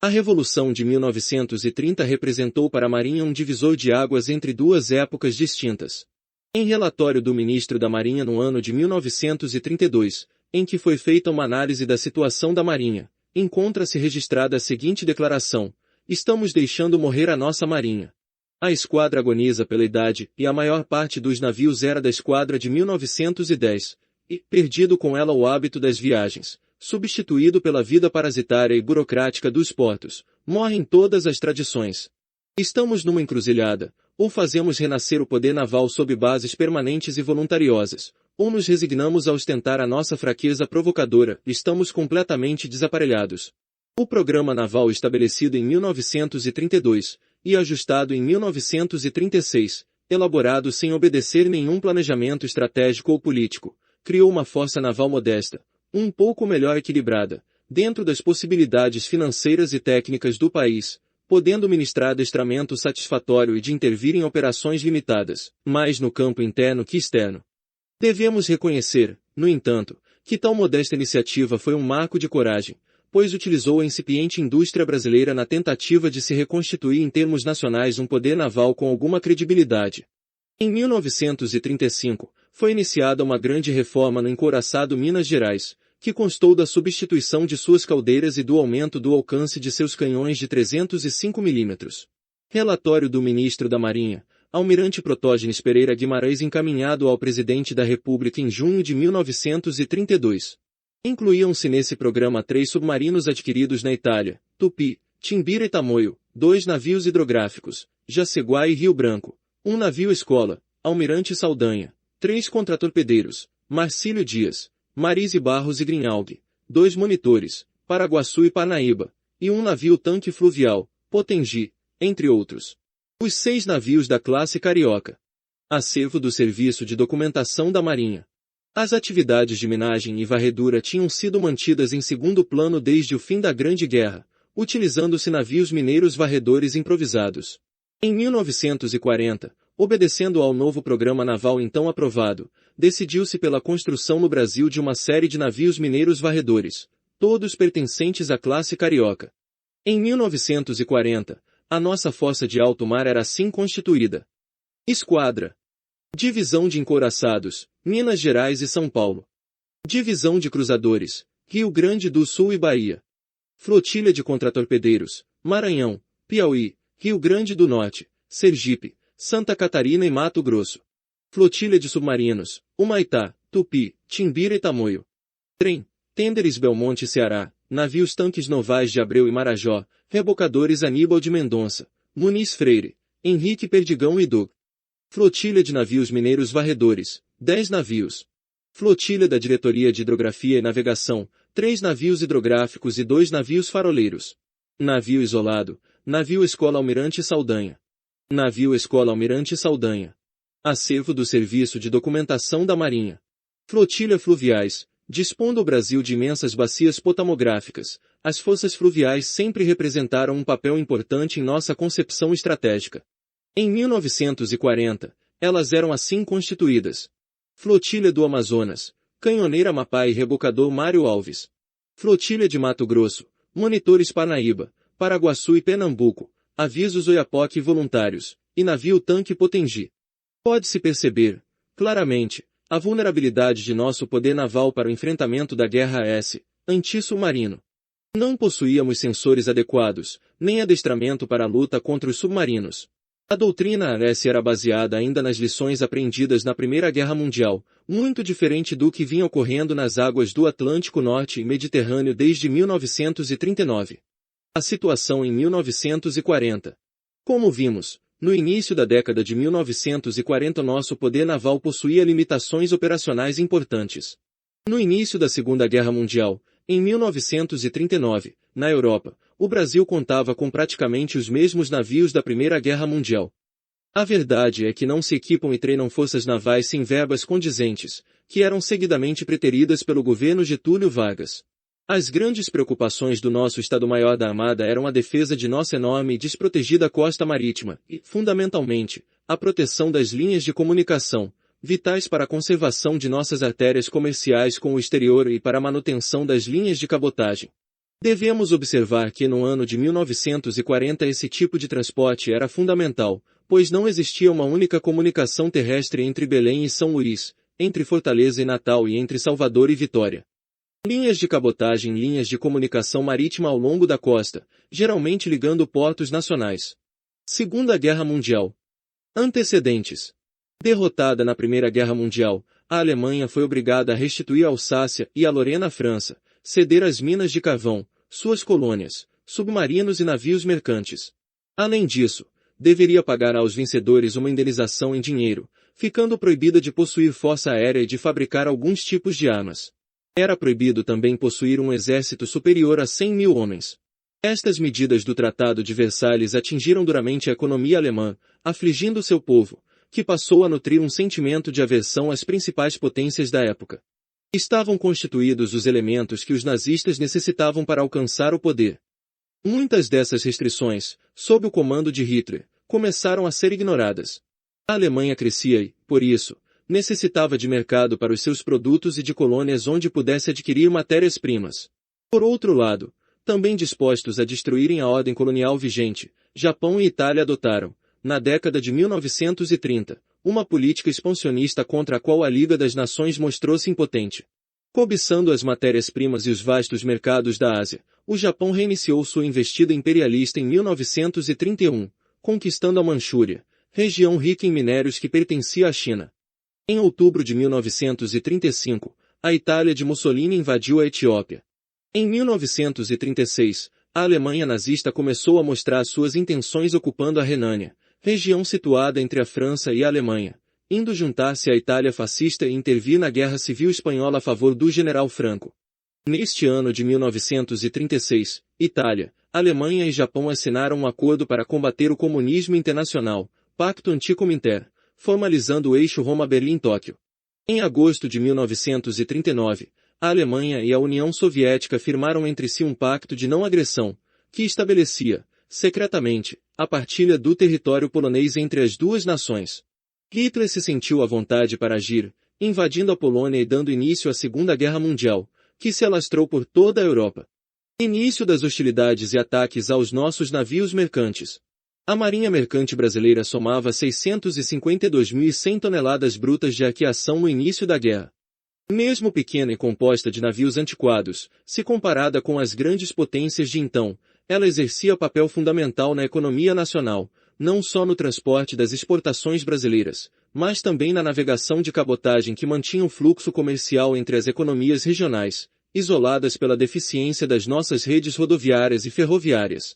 A Revolução de 1930 representou para a Marinha um divisor de águas entre 2 épocas distintas. Em relatório do ministro da Marinha no ano de 1932, em que foi feita uma análise da situação da Marinha, encontra-se registrada a seguinte declaração: estamos deixando morrer a nossa Marinha. A esquadra agoniza pela idade, e a maior parte dos navios era da esquadra de 1910, e, perdido com ela o hábito das viagens, substituído pela vida parasitária e burocrática dos portos, morrem todas as tradições. Estamos numa encruzilhada, ou fazemos renascer o poder naval sob bases permanentes e voluntariosas, ou nos resignamos a ostentar a nossa fraqueza provocadora, estamos completamente desaparelhados. O programa naval estabelecido em 1932, e ajustado em 1936, elaborado sem obedecer nenhum planejamento estratégico ou político, criou uma força naval modesta, um pouco melhor equilibrada, dentro das possibilidades financeiras e técnicas do país, podendo ministrar adestramento satisfatório e de intervir em operações limitadas, mais no campo interno que externo. Devemos reconhecer, no entanto, que tal modesta iniciativa foi um marco de coragem, pois utilizou a incipiente indústria brasileira na tentativa de se reconstituir em termos nacionais um poder naval com alguma credibilidade. Em 1935, foi iniciada uma grande reforma no encouraçado Minas Gerais, que constou da substituição de suas caldeiras e do aumento do alcance de seus canhões de 305 mm. Relatório do Ministro da Marinha, Almirante Protógenes Pereira Guimarães encaminhado ao Presidente da República em junho de 1932. Incluíam-se nesse programa 3 submarinos adquiridos na Itália, Tupi, Timbira e Tamoio, 2 navios hidrográficos, Jaceguá e Rio Branco, 1 navio escola, Almirante Saldanha, 3 contratorpedeiros, Marcílio Dias, Marise Barros e Grinaldi, 2 monitores, Paraguaçu e Parnaíba, e 1 navio tanque fluvial, Potengi, entre outros. Os 6 navios da classe Carioca. Acervo do Serviço de Documentação da Marinha. As atividades de minagem e varredura tinham sido mantidas em segundo plano desde o fim da Grande Guerra, utilizando-se navios mineiros varredores improvisados. Em 1940, obedecendo ao novo programa naval então aprovado, decidiu-se pela construção no Brasil de uma série de navios mineiros varredores, todos pertencentes à classe carioca. Em 1940, a nossa Força de Alto Mar era assim constituída. Esquadra. Divisão de Encouraçados, Minas Gerais e São Paulo. Divisão de Cruzadores, Rio Grande do Sul e Bahia. Flotilha de Contratorpedeiros, Maranhão, Piauí, Rio Grande do Norte, Sergipe, Santa Catarina e Mato Grosso. Flotilha de Submarinos, Humaitá, Tupi, Timbira e Tamoio. Trem, Tênderes Belmonte Ceará, navios tanques Novais de Abreu e Marajó, rebocadores Aníbal de Mendonça, Muniz Freire, Henrique Perdigão e Dug. Flotilha de Navios Mineiros Varredores, 10 navios. Flotilha da Diretoria de Hidrografia e Navegação, 3 navios hidrográficos e 2 navios faroleiros. Navio Isolado, Navio Escola Almirante Saldanha. Navio Escola Almirante Saldanha. Acervo do Serviço de Documentação da Marinha. Flotilha Fluviais, dispondo o Brasil de imensas bacias potamográficas, as forças fluviais sempre representaram um papel importante em nossa concepção estratégica. Em 1940, elas eram assim constituídas. Flotilha do Amazonas, Canhoneira Amapá e Rebocador Mário Alves. Flotilha de Mato Grosso, Monitores Parnaíba, Paraguaçu e Pernambuco, Avisos Oiapoque e Voluntários, e Navio Tanque Potengi. Pode-se perceber, claramente, a vulnerabilidade de nosso poder naval para o enfrentamento da guerra anti-submarino. Não possuíamos sensores adequados, nem adestramento para a luta contra os submarinos. A doutrina AS era baseada ainda nas lições aprendidas na Primeira Guerra Mundial, muito diferente do que vinha ocorrendo nas águas do Atlântico Norte e Mediterrâneo desde 1939. A situação em 1940. Como vimos, no início da década de 1940 nosso poder naval possuía limitações operacionais importantes. No início da Segunda Guerra Mundial, em 1939, na Europa, o Brasil contava com praticamente os mesmos navios da Primeira Guerra Mundial. A verdade é que não se equipam e treinam forças navais sem verbas condizentes, que eram seguidamente preteridas pelo governo Getúlio Vargas. As grandes preocupações do nosso Estado-Maior da Armada eram a defesa de nossa enorme e desprotegida costa marítima e, fundamentalmente, a proteção das linhas de comunicação, vitais para a conservação de nossas artérias comerciais com o exterior e para a manutenção das linhas de cabotagem. Devemos observar que no ano de 1940 esse tipo de transporte era fundamental, pois não existia uma única comunicação terrestre entre Belém e São Luís, entre Fortaleza e Natal e entre Salvador e Vitória. Linhas de cabotagem, linhas de comunicação marítima ao longo da costa, geralmente ligando portos nacionais. Segunda Guerra Mundial. Antecedentes. Derrotada na Primeira Guerra Mundial, a Alemanha foi obrigada a restituir a Alsácia e a Lorena à França, ceder as minas de carvão, suas colônias, submarinos e navios mercantes. Além disso, deveria pagar aos vencedores uma indenização em dinheiro, ficando proibida de possuir força aérea e de fabricar alguns tipos de armas. Era proibido também possuir um exército superior a 100.000 homens. Estas medidas do Tratado de Versalhes atingiram duramente a economia alemã, afligindo seu povo, que passou a nutrir um sentimento de aversão às principais potências da época. Estavam constituídos os elementos que os nazistas necessitavam para alcançar o poder. Muitas dessas restrições, sob o comando de Hitler, começaram a ser ignoradas. A Alemanha crescia e, por isso, necessitava de mercado para os seus produtos e de colônias onde pudesse adquirir matérias-primas. Por outro lado, também dispostos a destruírem a ordem colonial vigente, Japão e Itália adotaram, na década de 1930, uma política expansionista contra a qual a Liga das Nações mostrou-se impotente. Cobiçando as matérias-primas e os vastos mercados da Ásia, o Japão reiniciou sua investida imperialista em 1931, conquistando a Manchúria, região rica em minérios que pertencia à China. Em outubro de 1935, a Itália de Mussolini invadiu a Etiópia. Em 1936, a Alemanha nazista começou a mostrar suas intenções ocupando a Renânia, região situada entre a França e a Alemanha, indo juntar-se à Itália fascista e intervir na Guerra Civil Espanhola a favor do general Franco. Neste ano de 1936, Itália, Alemanha e Japão assinaram um acordo para combater o comunismo internacional, Pacto Anticominter, formalizando o eixo Roma-Berlim-Tóquio. Em agosto de 1939, a Alemanha e a União Soviética firmaram entre si um pacto de não agressão, que estabelecia, secretamente, a partilha do território polonês entre as duas nações. Hitler se sentiu à vontade para agir, invadindo a Polônia e dando início à Segunda Guerra Mundial, que se alastrou por toda a Europa. Início das hostilidades e ataques aos nossos navios mercantes. A Marinha Mercante Brasileira somava 652.100 toneladas brutas de arqueação no início da guerra. Mesmo pequena e composta de navios antiquados, se comparada com as grandes potências de então, ela exercia papel fundamental na economia nacional, não só no transporte das exportações brasileiras, mas também na navegação de cabotagem que mantinha o fluxo comercial entre as economias regionais, isoladas pela deficiência das nossas redes rodoviárias e ferroviárias.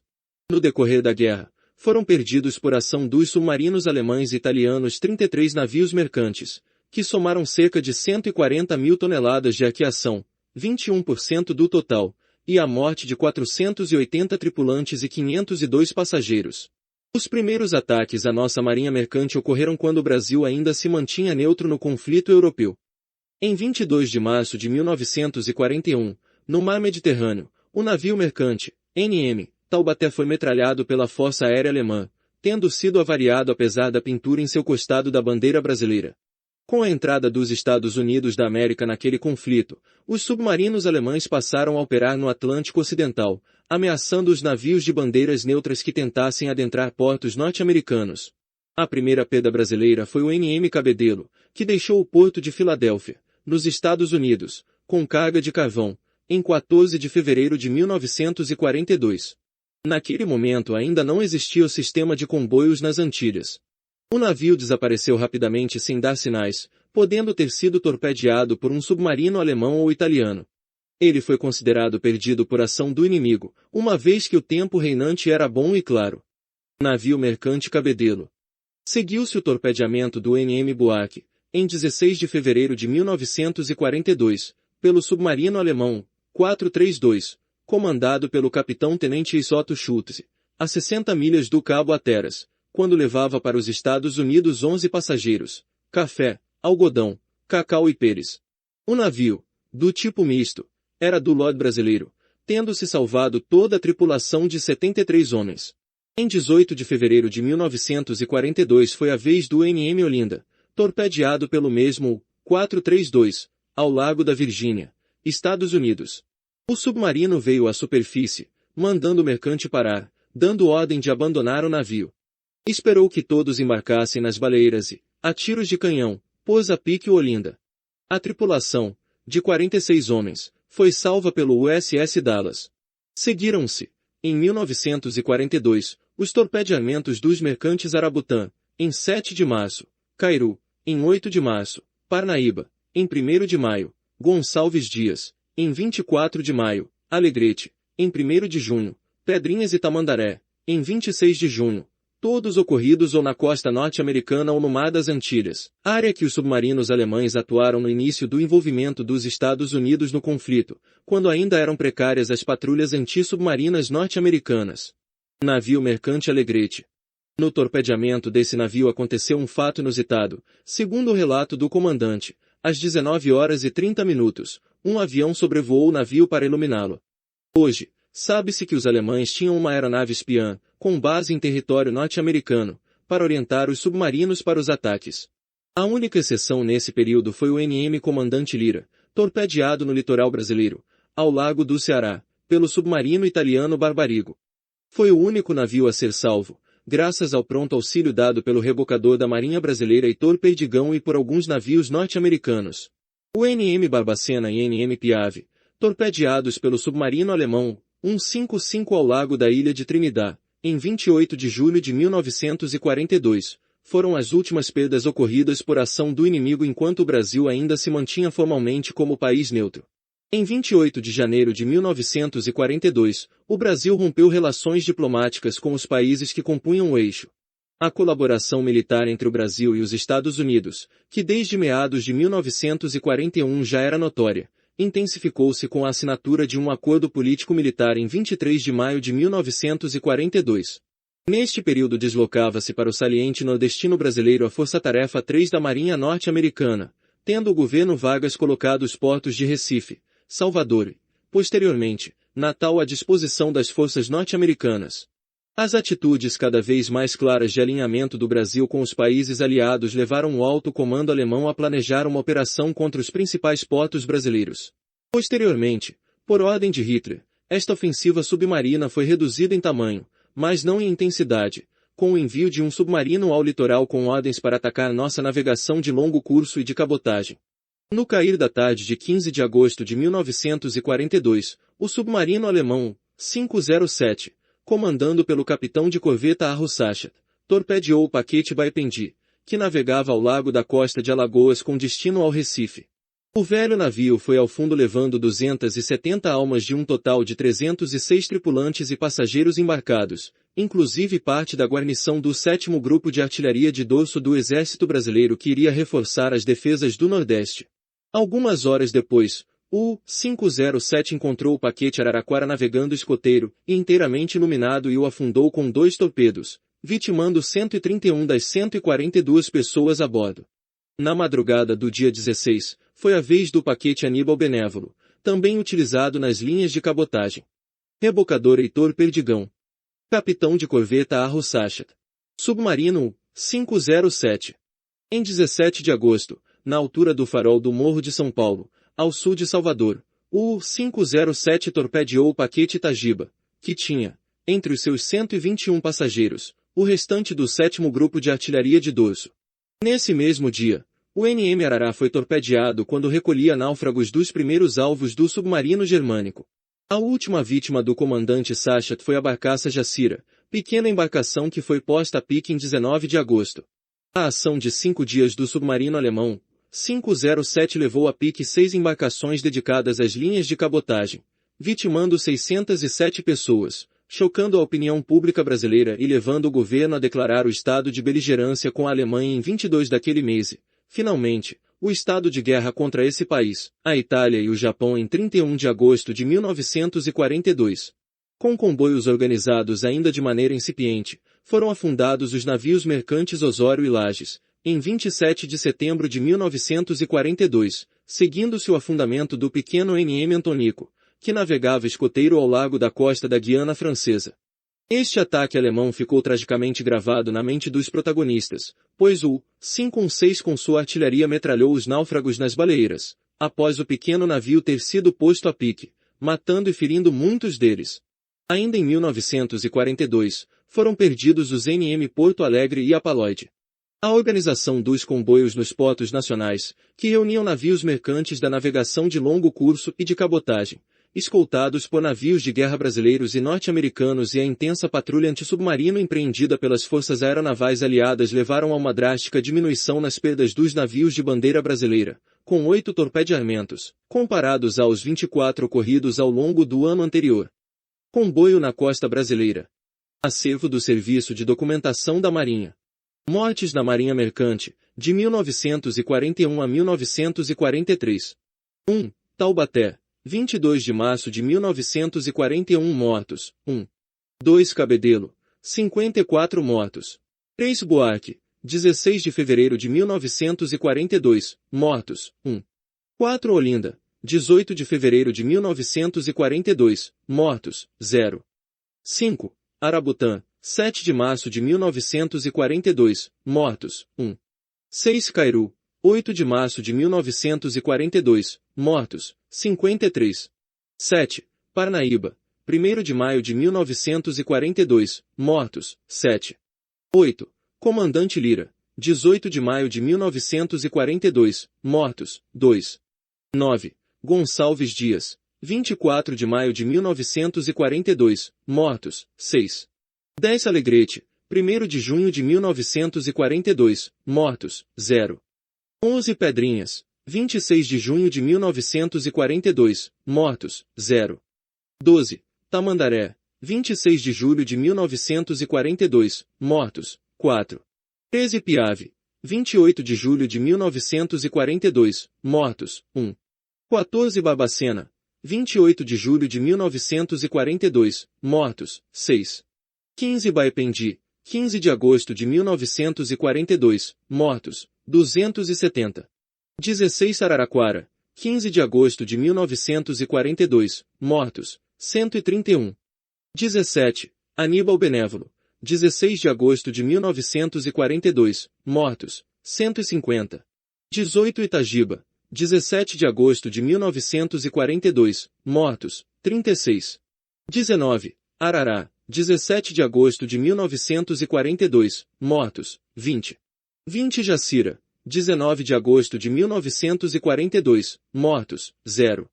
No decorrer da guerra, foram perdidos por ação dos submarinos alemães e italianos 33 navios mercantes, que somaram cerca de 140.000 toneladas de arqueação, 21% do total, e a morte de 480 tripulantes e 502 passageiros. Os primeiros ataques à nossa marinha mercante ocorreram quando o Brasil ainda se mantinha neutro no conflito europeu. Em 22 de março de 1941, no mar Mediterrâneo, o navio mercante, NM, Taubaté foi metralhado pela Força Aérea Alemã, tendo sido avariado apesar da pintura em seu costado da bandeira brasileira. Com a entrada dos Estados Unidos da América naquele conflito, os submarinos alemães passaram a operar no Atlântico Ocidental, ameaçando os navios de bandeiras neutras que tentassem adentrar portos norte-americanos. A primeira perda brasileira foi o NM Cabedelo, que deixou o porto de Filadélfia, nos Estados Unidos, com carga de carvão, em 14 de fevereiro de 1942. Naquele momento ainda não existia o sistema de comboios nas Antilhas. O navio desapareceu rapidamente sem dar sinais, podendo ter sido torpedeado por um submarino alemão ou italiano. Ele foi considerado perdido por ação do inimigo, uma vez que o tempo reinante era bom e claro. Navio mercante Cabedelo. Seguiu-se o torpedeamento do NM Buarque, em 16 de fevereiro de 1942, pelo submarino alemão 432, comandado pelo capitão-tenente Isoto Schultze, a 60 milhas do Cabo Hatteras, quando levava para os Estados Unidos 11 passageiros, café, algodão, cacau e pêres. O navio, do tipo misto, era do Lord brasileiro, tendo-se salvado toda a tripulação de 73 homens. Em 18 de fevereiro de 1942 foi a vez do NM Olinda, torpedeado pelo mesmo 432, ao Lago da Virgínia, Estados Unidos. O submarino veio à superfície, mandando o mercante parar, dando ordem de abandonar o navio. Esperou que todos embarcassem nas baleiras e, a tiros de canhão, pôs a pique o Olinda. A tripulação, de 46 homens, foi salva pelo USS Dallas. Seguiram-se, em 1942, os torpedeamentos dos mercantes Arabutã, em 7 de março, Cairu, em 8 de março, Parnaíba, em 1º de maio, Gonçalves Dias, em 24 de maio, Alegrete, em 1º de junho, Pedrinhas e Tamandaré, em 26 de junho, todos ocorridos ou na costa norte-americana ou no Mar das Antilhas, área que os submarinos alemães atuaram no início do envolvimento dos Estados Unidos no conflito, quando ainda eram precárias as patrulhas anti-submarinas norte-americanas. Navio mercante Alegrete. No torpedeamento desse navio aconteceu um fato inusitado, segundo o relato do comandante. Às 19 horas e 30 minutos, um avião sobrevoou o navio para iluminá-lo. Hoje, sabe-se que os alemães tinham uma aeronave espiã, com base em território norte-americano, para orientar os submarinos para os ataques. A única exceção nesse período foi o NM Comandante Lira, torpedeado no litoral brasileiro, ao Lago do Ceará, pelo submarino italiano Barbarigo. Foi o único navio a ser salvo, graças ao pronto auxílio dado pelo rebocador da Marinha Brasileira Heitor Perdigão e por alguns navios norte-americanos. O NM Barbacena e NM Piave, torpedeados pelo submarino alemão 155 ao largo da ilha de Trinidad, em 28 de julho de 1942, foram as últimas perdas ocorridas por ação do inimigo enquanto o Brasil ainda se mantinha formalmente como país neutro. Em 28 de janeiro de 1942, o Brasil rompeu relações diplomáticas com os países que compunham o eixo. A colaboração militar entre o Brasil e os Estados Unidos, que desde meados de 1941 já era notória, intensificou-se com a assinatura de um acordo político-militar em 23 de maio de 1942. Neste período deslocava-se para o saliente nordestino brasileiro a Força-Tarefa 3 da Marinha Norte-Americana, tendo o governo Vargas colocado os portos de Recife, Salvador e, posteriormente, Natal à disposição das forças norte-americanas. As atitudes cada vez mais claras de alinhamento do Brasil com os países aliados levaram o alto comando alemão a planejar uma operação contra os principais portos brasileiros. Posteriormente, por ordem de Hitler, esta ofensiva submarina foi reduzida em tamanho, mas não em intensidade, com o envio de um submarino ao litoral com ordens para atacar nossa navegação de longo curso e de cabotagem. No cair da tarde de 15 de agosto de 1942, o submarino alemão 507, comandando pelo capitão de corveta Arro Sachet, torpedeou o paquete Baipendi, que navegava ao largo da costa de Alagoas com destino ao Recife. O velho navio foi ao fundo levando 270 almas de um total de 306 tripulantes e passageiros embarcados, inclusive parte da guarnição do 7º Grupo de Artilharia de Dorso do Exército Brasileiro que iria reforçar as defesas do Nordeste. Algumas horas depois, o 507 encontrou o paquete Araraquara navegando escoteiro e inteiramente iluminado e o afundou com 2 torpedos, vitimando 131 das 142 pessoas a bordo. Na madrugada do dia 16, foi a vez do paquete Aníbal Benévolo, também utilizado nas linhas de cabotagem. Rebocador Heitor Perdigão. Capitão de corveta Arro Sachet. Submarino 507. Em 17 de agosto, na altura do farol do Morro de São Paulo, ao sul de Salvador, o 507 torpedeou o paquete Itagiba, que tinha, entre os seus 121 passageiros, o restante do 7º Grupo de Artilharia de Dorso. Nesse mesmo dia, o NM Arará foi torpedeado quando recolhia náufragos dos primeiros alvos do submarino germânico. A última vítima do comandante Sachet foi a barcaça Jacira, pequena embarcação que foi posta a pique em 19 de agosto. A ação de 5 dias do submarino alemão 507 levou a pique 6 embarcações dedicadas às linhas de cabotagem, vitimando 607 pessoas, chocando a opinião pública brasileira e levando o governo a declarar o estado de beligerância com a Alemanha em 22 daquele mês e, finalmente, o estado de guerra contra esse país, a Itália e o Japão em 31 de agosto de 1942. Com comboios organizados ainda de maneira incipiente, foram afundados os navios mercantes Osório e Lages, em 27 de setembro de 1942, seguindo-se o afundamento do pequeno NM Antonico, que navegava escoteiro ao largo da costa da Guiana Francesa. Este ataque alemão ficou tragicamente gravado na mente dos protagonistas, pois o 516 com sua artilharia metralhou os náufragos nas baleeiras, após o pequeno navio ter sido posto a pique, matando e ferindo muitos deles. Ainda em 1942, foram perdidos os NM Porto Alegre e Apaloide. A organização dos comboios nos portos nacionais, que reuniam navios mercantes da navegação de longo curso e de cabotagem, escoltados por navios de guerra brasileiros e norte-americanos e a intensa patrulha antissubmarino empreendida pelas forças aeronavais aliadas levaram a uma drástica diminuição nas perdas dos navios de bandeira brasileira, com 8 torpedeamentos, comparados aos 24 ocorridos ao longo do ano anterior. Comboio na costa brasileira. Acervo do Serviço de Documentação da Marinha. Mortes na Marinha Mercante, de 1941 a 1943. 1. Taubaté, 22 de março de 1941 mortos, 1. 2. Cabedelo, 54 mortos. 3. Buarque, 16 de fevereiro de 1942, mortos, 1. 4. Olinda, 18 de fevereiro de 1942, mortos, 0. 5. Arabutã, 7 de março de 1942, mortos, 1. 6. Cairu, 8 de março de 1942, mortos, 53. 7. Parnaíba, 1º de maio de 1942, mortos, 7. 8. Comandante Lira, 18 de maio de 1942, mortos, 2. 9. Gonçalves Dias, 24 de maio de 1942, mortos, 6. 10. Alegrete, 1º de junho de 1942, mortos, 0. 11. Pedrinhas, 26 de junho de 1942, mortos, 0. 12. Tamandaré, 26 de julho de 1942, mortos, 4. 13. Piave, 28 de julho de 1942, mortos, 1. 14. Barbacena, 28 de julho de 1942, mortos, 6. 15 Baipendi, 15 de agosto de 1942, mortos, 270. 16 Araraquara, 15 de agosto de 1942, mortos, 131. 17. Aníbal Benévolo, 16 de agosto de 1942, mortos, 150. 18 Itagiba, 17 de agosto de 1942, mortos, 36. 19. Arará, 17 de agosto de 1942, mortos, 20. 20 Jacira, 19 de agosto de 1942, mortos, 0.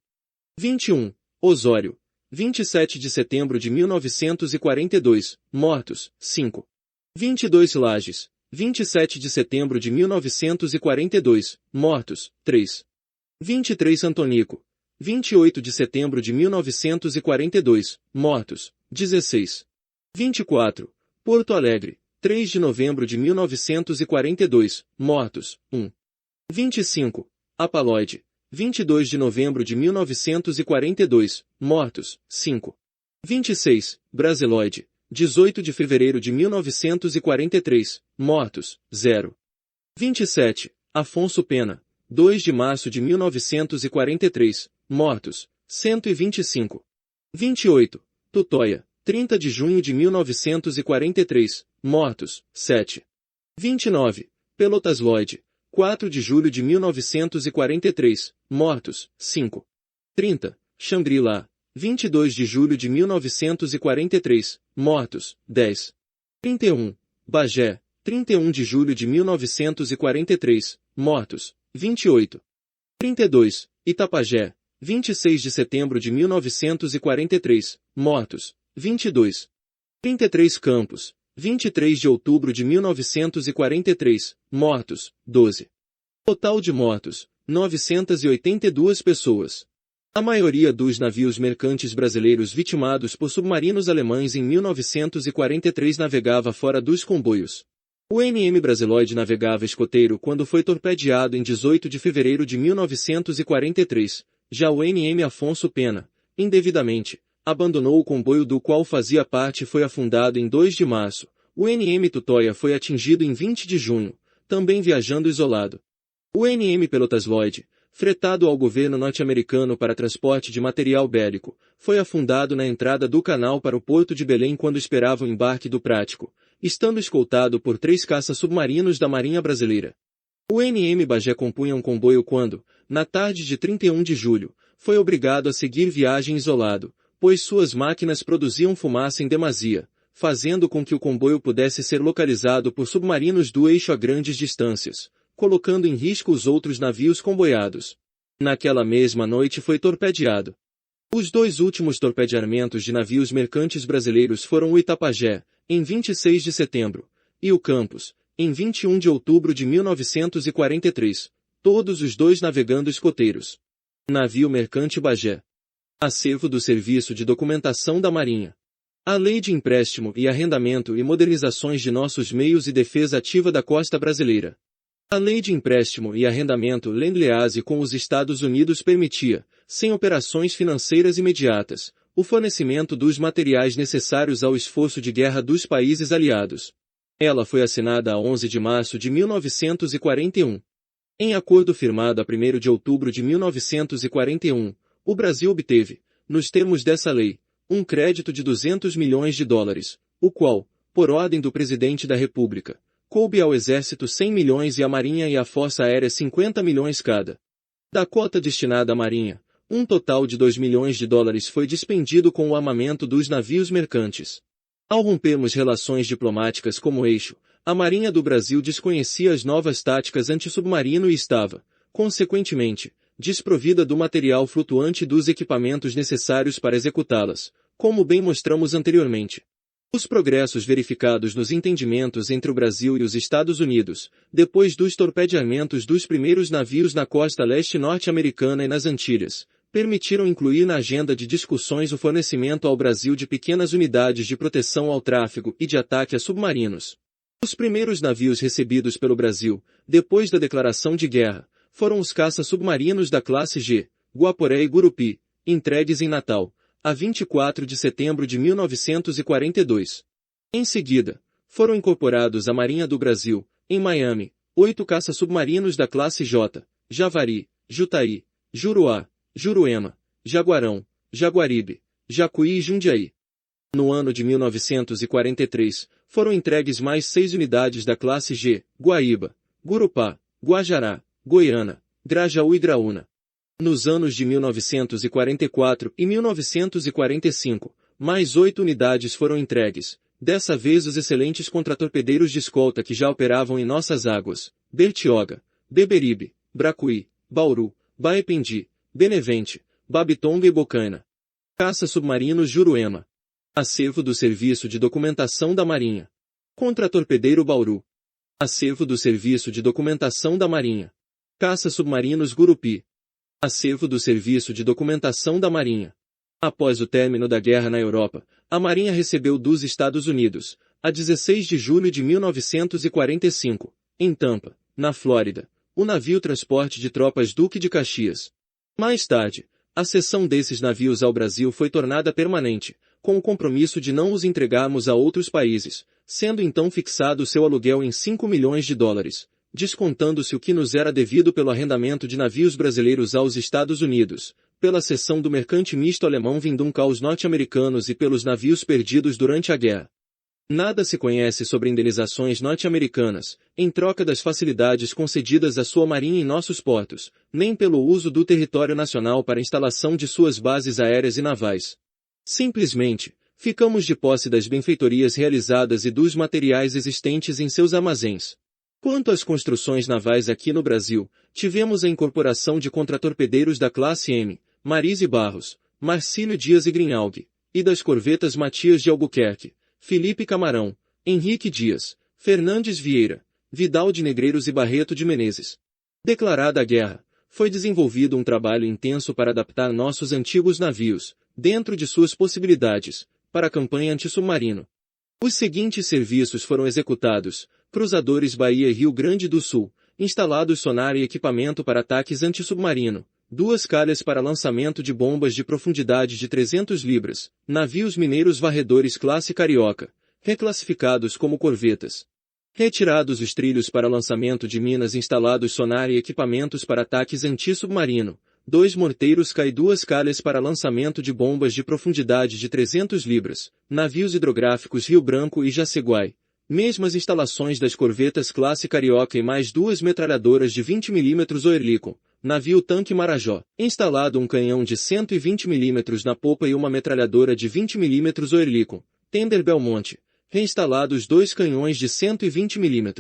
21. Osório, 27 de setembro de 1942, mortos, 5. 22 Lages, 27 de setembro de 1942, mortos, 3. 23 Antonico, 28 de setembro de 1942, mortos, 16. 24. Porto Alegre, 3 de novembro de 1942, mortos, 1. 25. Apaloide, 22 de novembro de 1942, mortos, 5. 26. Brasiloide, 18 de fevereiro de 1943, mortos, 0. 27. Afonso Pena, 2 de março de 1943, mortos, 125. 28. Tutóia, 30 de junho de 1943, mortos, 7. 29. Pelotas Lloyd, 4 de julho de 1943, mortos, 5. 30. Shangri-La, 22 de julho de 1943, mortos, 10. 31. Bagé, 31 de julho de 1943, mortos, 28. 32. Itapajé, 26 de setembro de 1943, mortos, 22. 33 Campos, 23 de outubro de 1943, mortos, 12. Total de mortos, 982 pessoas. A maioria dos navios mercantes brasileiros vitimados por submarinos alemães em 1943 navegava fora dos comboios. O NM Brasiloide navegava escoteiro quando foi torpedeado em 18 de fevereiro de 1943, já o NM Afonso Pena, indevidamente, abandonou o comboio do qual fazia parte e foi afundado em 2 de março. O NM Tutóia foi atingido em 20 de junho, também viajando isolado. O NM Pelotas Lloyd, fretado ao governo norte-americano para transporte de material bélico, foi afundado na entrada do canal para o porto de Belém quando esperava o embarque do Prático, estando escoltado por 3 caça-submarinos da Marinha Brasileira. O NM Bagé compunha um comboio quando, na tarde de 31 de julho, foi obrigado a seguir viagem isolado, pois suas máquinas produziam fumaça em demasia, fazendo com que o comboio pudesse ser localizado por submarinos do eixo a grandes distâncias, colocando em risco os outros navios comboiados. Naquela mesma noite foi torpedeado. Os 2 últimos torpedeamentos de navios mercantes brasileiros foram o Itapajé, em 26 de setembro, e o Campos, em 21 de outubro de 1943, todos os 2 navegando escoteiros. Navio mercante Bagé. Acervo do Serviço de Documentação da Marinha. A Lei de Empréstimo e Arrendamento e Modernizações de Nossos Meios e Defesa Ativa da Costa Brasileira. A Lei de Empréstimo e Arrendamento Lend-Lease com os Estados Unidos permitia, sem operações financeiras imediatas, o fornecimento dos materiais necessários ao esforço de guerra dos países aliados. Ela foi assinada a 11 de março de 1941. Em acordo firmado a 1º de outubro de 1941, o Brasil obteve, nos termos dessa lei, um crédito de $200 milhões, o qual, por ordem do Presidente da República, coube ao Exército 100 milhões e à Marinha e à Força Aérea 50 milhões cada. Da cota destinada à Marinha, um total de $2 milhões foi dispendido com o armamento dos navios mercantes. Ao rompermos relações diplomáticas como eixo, a Marinha do Brasil desconhecia as novas táticas antissubmarino e estava, consequentemente, desprovida do material flutuante e dos equipamentos necessários para executá-las, como bem mostramos anteriormente. Os progressos verificados nos entendimentos entre o Brasil e os Estados Unidos, depois dos torpedeamentos dos primeiros navios na costa leste norte-americana e nas Antilhas, permitiram incluir na agenda de discussões o fornecimento ao Brasil de pequenas unidades de proteção ao tráfego e de ataque a submarinos. Os primeiros navios recebidos pelo Brasil, depois da declaração de guerra, foram os caça-submarinos da classe G, Guaporé e Gurupi, entregues em Natal, a 24 de setembro de 1942. Em seguida, foram incorporados à Marinha do Brasil, em Miami, 8 caça-submarinos da classe J, Javari, Jutaí, Juruá, Juruema, Jaguarão, Jaguaribe, Jacuí e Jundiaí. No ano de 1943, foram entregues mais 6 unidades da classe G, Guaíba, Gurupá, Guajará, Goiânia, Grajaú e Graúna. Nos anos de 1944 e 1945, mais 8 unidades foram entregues, dessa vez os excelentes contratorpedeiros de escolta que já operavam em nossas águas, Bertioga, Beberibe, Bracuí, Bauru, Baependi, Benevente, Babitonga e Bocaina. Caça-submarinos Juruema. Acervo do Serviço de Documentação da Marinha. Contratorpedeiro Bauru. Acervo do Serviço de Documentação da Marinha. Caça-submarinos Gurupi. Acervo do Serviço de Documentação da Marinha. Após o término da guerra na Europa, a Marinha recebeu dos Estados Unidos, a 16 de julho de 1945, em Tampa, na Flórida, o navio transporte de tropas Duque de Caxias. Mais tarde, a cessão desses navios ao Brasil foi tornada permanente, com o compromisso de não os entregarmos a outros países, sendo então fixado seu aluguel em 5 milhões de dólares, descontando-se o que nos era devido pelo arrendamento de navios brasileiros aos Estados Unidos, pela cessão do mercante misto alemão Vindunca aos norte-americanos e pelos navios perdidos durante a guerra. Nada se conhece sobre indenizações norte-americanas, em troca das facilidades concedidas à sua marinha em nossos portos, nem pelo uso do território nacional para a instalação de suas bases aéreas e navais. Simplesmente, ficamos de posse das benfeitorias realizadas e dos materiais existentes em seus armazéns. Quanto às construções navais aqui no Brasil, tivemos a incorporação de contratorpedeiros da classe M, Marise Barros, Marcílio Dias e Grinaldi, e das corvetas Matias de Albuquerque, Felipe Camarão, Henrique Dias, Fernandes Vieira, Vidal de Negreiros e Barreto de Menezes. Declarada a guerra, foi desenvolvido um trabalho intenso para adaptar nossos antigos navios, dentro de suas possibilidades, para a campanha antissubmarino. Os seguintes serviços foram executados: cruzadores Bahia e Rio Grande do Sul, instalados sonar e equipamento para ataques antissubmarino, 2 calhas para lançamento de bombas de profundidade de 300 libras, navios mineiros varredores classe Carioca, reclassificados como corvetas. Retirados os trilhos para lançamento de minas, instalados sonar e equipamentos para ataques antissubmarino, 2 morteiros K e 2 calhas para lançamento de bombas de profundidade de 300 libras, navios hidrográficos Rio Branco e Jaceguai, mesmas instalações das corvetas classe Carioca e mais 2 metralhadoras de 20 mm Oerlikon, navio tanque Marajó, instalado um canhão de 120 mm na popa e uma metralhadora de 20 mm Oerlikon, tender Belmonte, reinstalados 2 canhões de 120 mm.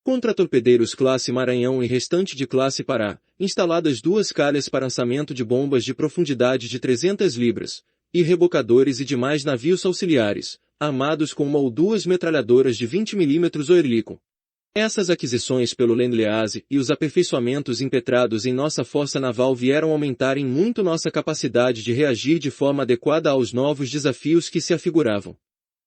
Contratorpedeiros classe Maranhão e restante de classe Pará, instaladas 2 calhas para lançamento de bombas de profundidade de 300 libras, e rebocadores e demais navios auxiliares, armados com 1 ou 2 metralhadoras de 20 mm Oerlikon. Essas aquisições pelo Lend-Lease e os aperfeiçoamentos impetrados em nossa força naval vieram aumentar em muito nossa capacidade de reagir de forma adequada aos novos desafios que se afiguravam.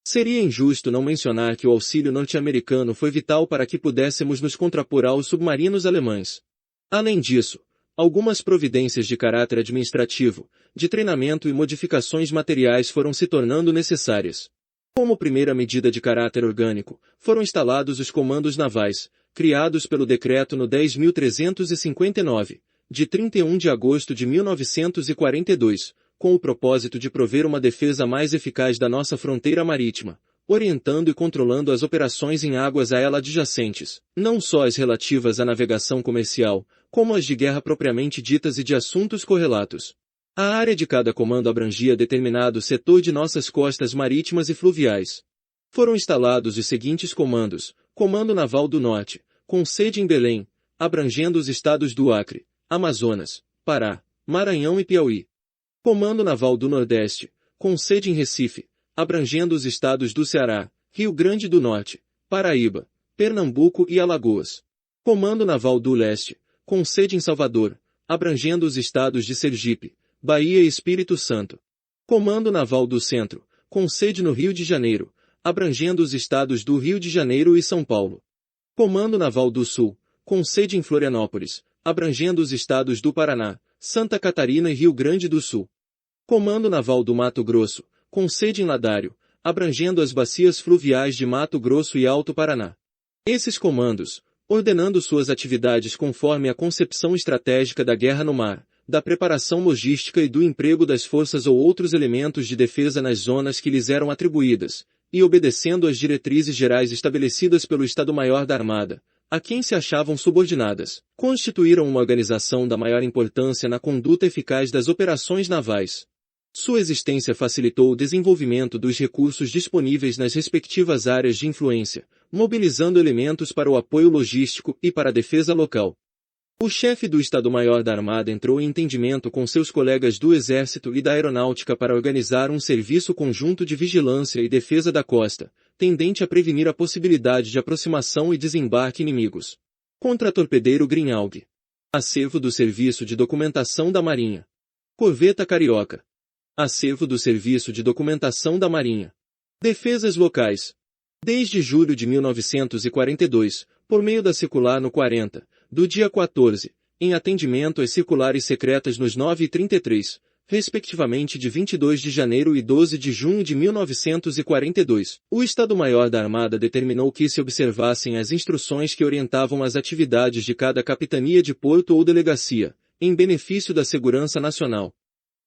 Seria injusto não mencionar que o auxílio norte-americano foi vital para que pudéssemos nos contrapor aos submarinos alemães. Além disso, algumas providências de caráter administrativo, de treinamento e modificações materiais foram se tornando necessárias. Como primeira medida de caráter orgânico, foram instalados os comandos navais, criados pelo Decreto no 10.359, de 31 de agosto de 1942, com o propósito de prover uma defesa mais eficaz da nossa fronteira marítima, orientando e controlando as operações em águas a ela adjacentes, não só as relativas à navegação comercial, como as de guerra propriamente ditas e de assuntos correlatos. A área de cada comando abrangia determinado setor de nossas costas marítimas e fluviais. Foram instalados os seguintes comandos: Comando Naval do Norte, com sede em Belém, abrangendo os estados do Acre, Amazonas, Pará, Maranhão e Piauí. Comando Naval do Nordeste, com sede em Recife, abrangendo os estados do Ceará, Rio Grande do Norte, Paraíba, Pernambuco e Alagoas. Comando Naval do Leste, com sede em Salvador, abrangendo os estados de Sergipe, Bahia e Espírito Santo. Comando Naval do Centro, com sede no Rio de Janeiro, abrangendo os estados do Rio de Janeiro e São Paulo. Comando Naval do Sul, com sede em Florianópolis, abrangendo os estados do Paraná, Santa Catarina e Rio Grande do Sul. Comando Naval do Mato Grosso, com sede em Ladário, abrangendo as bacias fluviais de Mato Grosso e Alto Paraná. Esses comandos, ordenando suas atividades conforme a concepção estratégica da guerra no mar, da preparação logística e do emprego das forças ou outros elementos de defesa nas zonas que lhes eram atribuídas, e obedecendo às diretrizes gerais estabelecidas pelo Estado-Maior da Armada, a quem se achavam subordinadas, constituíram uma organização da maior importância na conduta eficaz das operações navais. Sua existência facilitou o desenvolvimento dos recursos disponíveis nas respectivas áreas de influência, mobilizando elementos para o apoio logístico e para a defesa local. O chefe do Estado-Maior da Armada entrou em entendimento com seus colegas do Exército e da Aeronáutica para organizar um serviço conjunto de vigilância e defesa da costa, tendente a prevenir a possibilidade de aproximação e desembarque inimigos. Contra-torpedeiro Greenalg. Acervo do Serviço de Documentação da Marinha. Corveta Carioca. Acervo do Serviço de Documentação da Marinha. Defesas locais. Desde julho de 1942, por meio da circular no 40, do dia 14, em atendimento às circulares secretas nos 9 e 33, respectivamente de 22 de janeiro e 12 de junho de 1942, o Estado-Maior da Armada determinou que se observassem as instruções que orientavam as atividades de cada capitania de porto ou delegacia, em benefício da segurança nacional.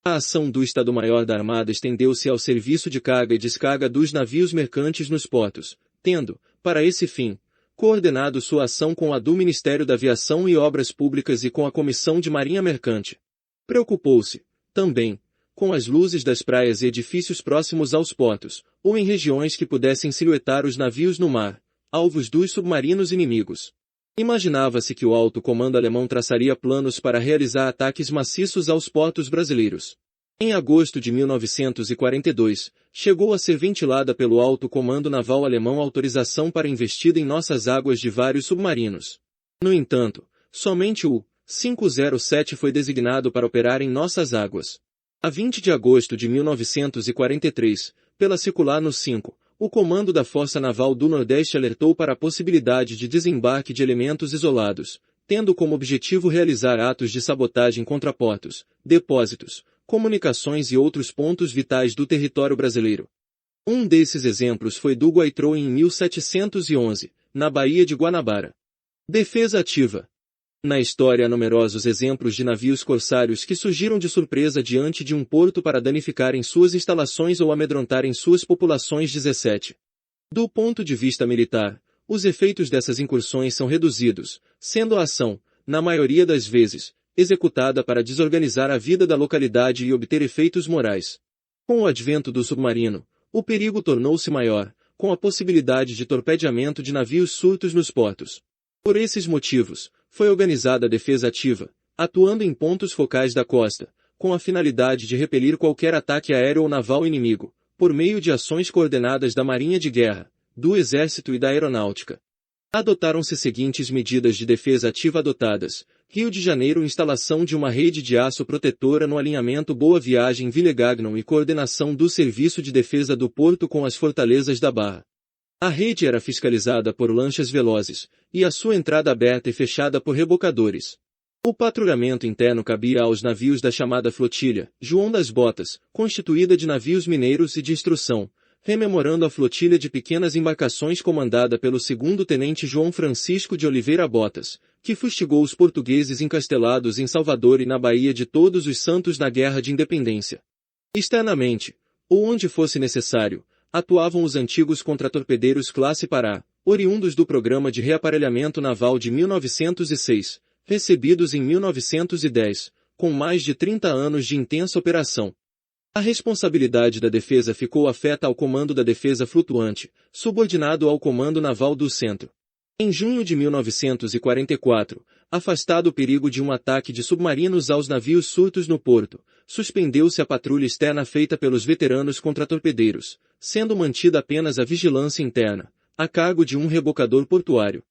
A ação do Estado-Maior da Armada estendeu-se ao serviço de carga e descarga dos navios mercantes nos portos, tendo, para esse fim, coordenado sua ação com a do Ministério da Aviação e Obras Públicas e com a Comissão de Marinha Mercante. Preocupou-se, também, com as luzes das praias e edifícios próximos aos portos, ou em regiões que pudessem silhuetar os navios no mar, alvos dos submarinos inimigos. Imaginava-se que o alto comando alemão traçaria planos para realizar ataques maciços aos portos brasileiros. Em agosto de 1942, chegou a ser ventilada pelo alto comando naval alemão autorização para investida em nossas águas de vários submarinos. No entanto, somente o 507 foi designado para operar em nossas águas. A 20 de agosto de 1943, pela circular no 5, o Comando da Força Naval do Nordeste alertou para a possibilidade de desembarque de elementos isolados, tendo como objetivo realizar atos de sabotagem contra portos, depósitos, comunicações e outros pontos vitais do território brasileiro. Um desses exemplos foi do Guaitrô em 1711, na Baía de Guanabara. Defesa ativa. Na história há numerosos exemplos de navios corsários que surgiram de surpresa diante de um porto para danificarem suas instalações ou amedrontarem suas populações. 17. Do ponto de vista militar, os efeitos dessas incursões são reduzidos, sendo a ação, na maioria das vezes, executada para desorganizar a vida da localidade e obter efeitos morais. Com o advento do submarino, o perigo tornou-se maior, com a possibilidade de torpedeamento de navios surtos nos portos. Por esses motivos, foi organizada a defesa ativa, atuando em pontos focais da costa, com a finalidade de repelir qualquer ataque aéreo ou naval inimigo, por meio de ações coordenadas da Marinha de Guerra, do Exército e da Aeronáutica. Adotaram-se seguintes medidas de defesa ativa adotadas: Rio de Janeiro, instalação de uma rede de aço protetora no alinhamento Boa Viagem Villegagnon e coordenação do Serviço de Defesa do Porto com as fortalezas da Barra. A rede era fiscalizada por lanchas velozes, e a sua entrada aberta e fechada por rebocadores. O patrulhamento interno cabia aos navios da chamada flotilha, João das Botas, constituída de navios mineiros e de instrução, rememorando a flotilha de pequenas embarcações comandada pelo segundo-tenente João Francisco de Oliveira Botas, que fustigou os portugueses encastelados em Salvador e na Baía de Todos os Santos na Guerra de Independência. Externamente, ou onde fosse necessário, atuavam os antigos contratorpedeiros classe Pará, oriundos do Programa de Reaparelhamento Naval de 1906, recebidos em 1910, com mais de 30 anos de intensa operação. A responsabilidade da defesa ficou afeta ao Comando da Defesa Flutuante, subordinado ao Comando Naval do Centro. Em junho de 1944, afastado o perigo de um ataque de submarinos aos navios surtos no porto, suspendeu-se a patrulha externa feita pelos veteranos contratorpedeiros, sendo mantida apenas a vigilância interna, a cargo de um rebocador portuário.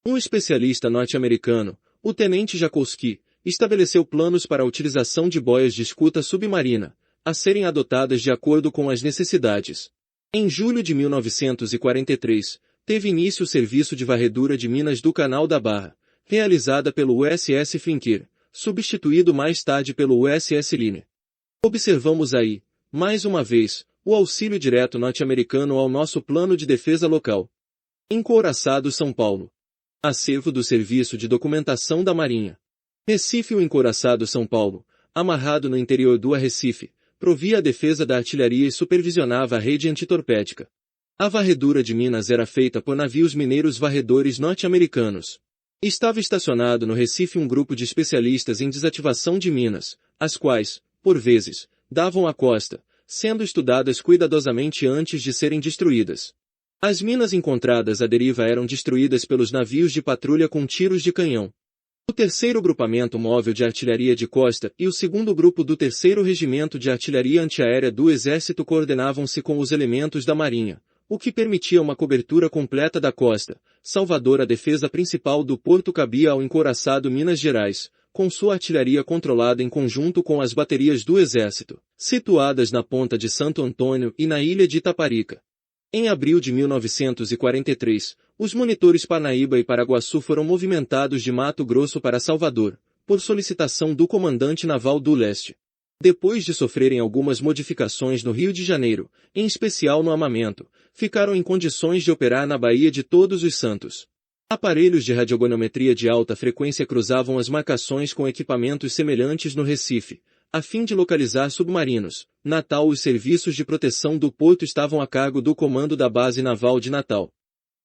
Um especialista norte-americano, o tenente Jakolski, estabeleceu planos para a utilização de boias de escuta submarina, a serem adotadas de acordo com as necessidades. Em julho de 1943, teve início o serviço de varredura de minas do Canal da Barra, realizada pelo USS Finkir, substituído mais tarde pelo USS Line. Observamos aí, mais uma vez, o auxílio direto norte-americano ao nosso plano de defesa local. Encouraçado São Paulo. Acervo do Serviço de Documentação da Marinha. Recife. O encouraçado São Paulo, amarrado no interior do Arrecife, provia a defesa da artilharia e supervisionava a rede antitorpédica. A varredura de Minas era feita por navios mineiros varredores norte-americanos. Estava estacionado no Recife um grupo de especialistas em desativação de minas, as quais, por vezes, davam à costa, sendo estudadas cuidadosamente antes de serem destruídas. As minas encontradas à deriva eram destruídas pelos navios de patrulha com tiros de canhão. O 3º Grupamento Móvel de Artilharia de Costa e o 2º Grupo do 3º Regimento de Artilharia Antiaérea do Exército coordenavam-se com os elementos da Marinha, o que permitia uma cobertura completa da costa. Salvador. A defesa principal do porto cabia ao encouraçado Minas Gerais, com sua artilharia controlada em conjunto com as baterias do Exército, situadas na ponta de Santo Antônio e na ilha de Itaparica. Em abril de 1943, os monitores Parnaíba e Paraguaçu foram movimentados de Mato Grosso para Salvador, por solicitação do comandante naval do leste. Depois de sofrerem algumas modificações no Rio de Janeiro, em especial no armamento, ficaram em condições de operar na Baía de Todos os Santos. Aparelhos de radiogoniometria de alta frequência cruzavam as marcações com equipamentos semelhantes no Recife, a fim de localizar submarinos. Natal. Os serviços de proteção do porto estavam a cargo do comando da Base Naval de Natal.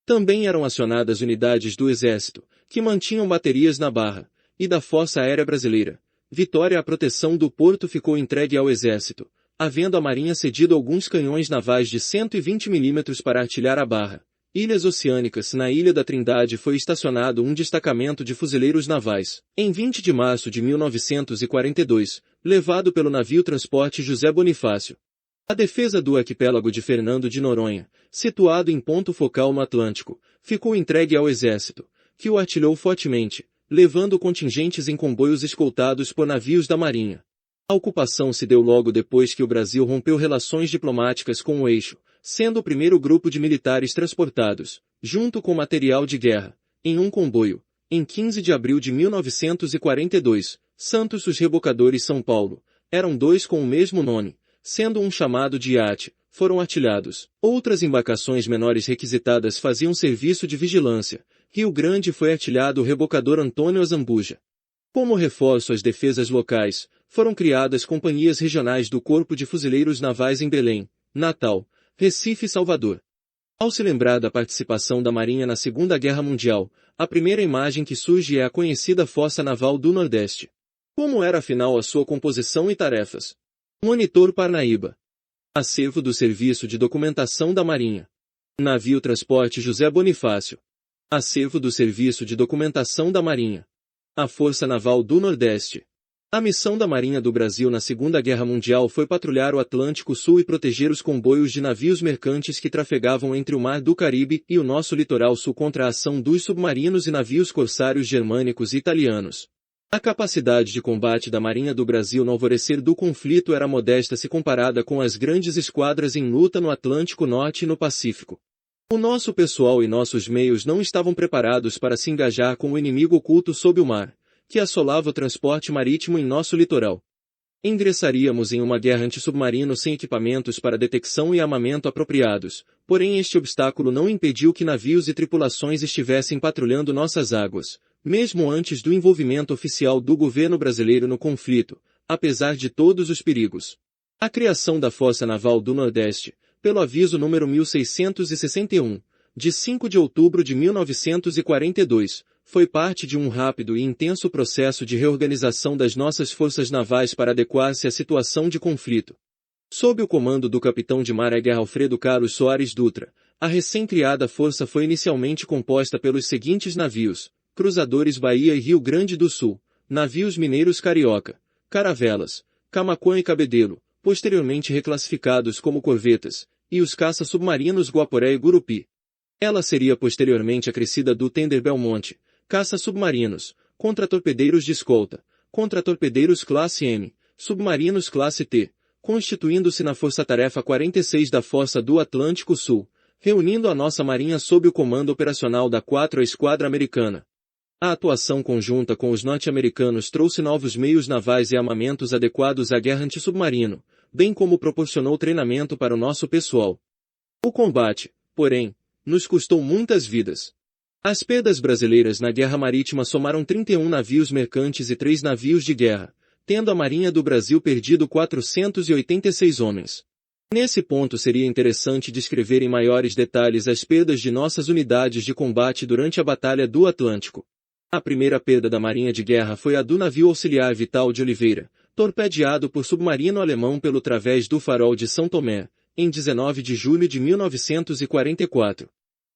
Também eram acionadas unidades do Exército, que mantinham baterias na Barra, e da Força Aérea Brasileira. Vitória. A proteção do porto ficou entregue ao Exército, havendo a Marinha cedido alguns canhões navais de 120 mm para artilhar a Barra. Ilhas Oceânicas. Na Ilha da Trindade foi estacionado um destacamento de fuzileiros navais, em 20 de março de 1942, levado pelo navio transporte José Bonifácio. A defesa do arquipélago de Fernando de Noronha, situado em ponto focal no Atlântico, ficou entregue ao Exército, que o artilhou fortemente, levando contingentes em comboios escoltados por navios da Marinha. A ocupação se deu logo depois que o Brasil rompeu relações diplomáticas com o Eixo, sendo o primeiro grupo de militares transportados, junto com material de guerra, em um comboio, em 15 de abril de 1942, Santos. Os rebocadores São Paulo, eram 2 com o mesmo nome, sendo um chamado de iate, foram artilhados. Outras embarcações menores requisitadas faziam serviço de vigilância. Rio Grande foi artilhado o rebocador Antônio Azambuja. Como reforço às defesas locais, foram criadas companhias regionais do Corpo de Fuzileiros Navais em Belém, Natal, Recife e Salvador. Ao se lembrar da participação da Marinha na Segunda Guerra Mundial, a primeira imagem que surge é a conhecida Força Naval do Nordeste. Como era afinal a sua composição e tarefas? Monitor Parnaíba. Acervo do Serviço de Documentação da Marinha. Navio Transporte José Bonifácio. Acervo do Serviço de Documentação da Marinha. A Força Naval do Nordeste. A missão da Marinha do Brasil na Segunda Guerra Mundial foi patrulhar o Atlântico Sul e proteger os comboios de navios mercantes que trafegavam entre o Mar do Caribe e o nosso litoral sul contra a ação dos submarinos e navios corsários germânicos e italianos. A capacidade de combate da Marinha do Brasil no alvorecer do conflito era modesta se comparada com as grandes esquadras em luta no Atlântico Norte e no Pacífico. O nosso pessoal e nossos meios não estavam preparados para se engajar com o inimigo oculto sob o mar, que assolava o transporte marítimo em nosso litoral. Ingressaríamos em uma guerra antissubmarino sem equipamentos para detecção e armamento apropriados, porém este obstáculo não impediu que navios e tripulações estivessem patrulhando nossas águas, mesmo antes do envolvimento oficial do governo brasileiro no conflito, apesar de todos os perigos. A criação da Força Naval do Nordeste, pelo aviso número 1661, de 5 de outubro de 1942, foi parte de um rápido e intenso processo de reorganização das nossas forças navais para adequar-se à situação de conflito. Sob o comando do capitão de mar Guerra Alfredo Carlos Soares Dutra, a recém-criada força foi inicialmente composta pelos seguintes navios: cruzadores Bahia e Rio Grande do Sul, navios mineiros Carioca, Caravelas, Camaquã e Cabedelo, posteriormente reclassificados como corvetas, e os caça-submarinos Guaporé e Gurupi. Ela seria posteriormente acrescida do tender Belmonte, caça-submarinos, contra-torpedeiros de escolta, contra-torpedeiros classe M, submarinos classe T, constituindo-se na Força-Tarefa 46 da Força do Atlântico Sul, reunindo a nossa Marinha sob o comando operacional da 4ª Esquadra Americana. A atuação conjunta com os norte-americanos trouxe novos meios navais e armamentos adequados à guerra antissubmarino, bem como proporcionou treinamento para o nosso pessoal. O combate, porém, nos custou muitas vidas. As perdas brasileiras na guerra marítima somaram 31 navios mercantes e 3 navios de guerra, tendo a Marinha do Brasil perdido 486 homens. Nesse ponto seria interessante descrever em maiores detalhes as perdas de nossas unidades de combate durante a Batalha do Atlântico. A primeira perda da Marinha de Guerra foi a do navio auxiliar Vital de Oliveira, torpedeado por submarino alemão pelo través do Farol de São Tomé, em 19 de julho de 1944.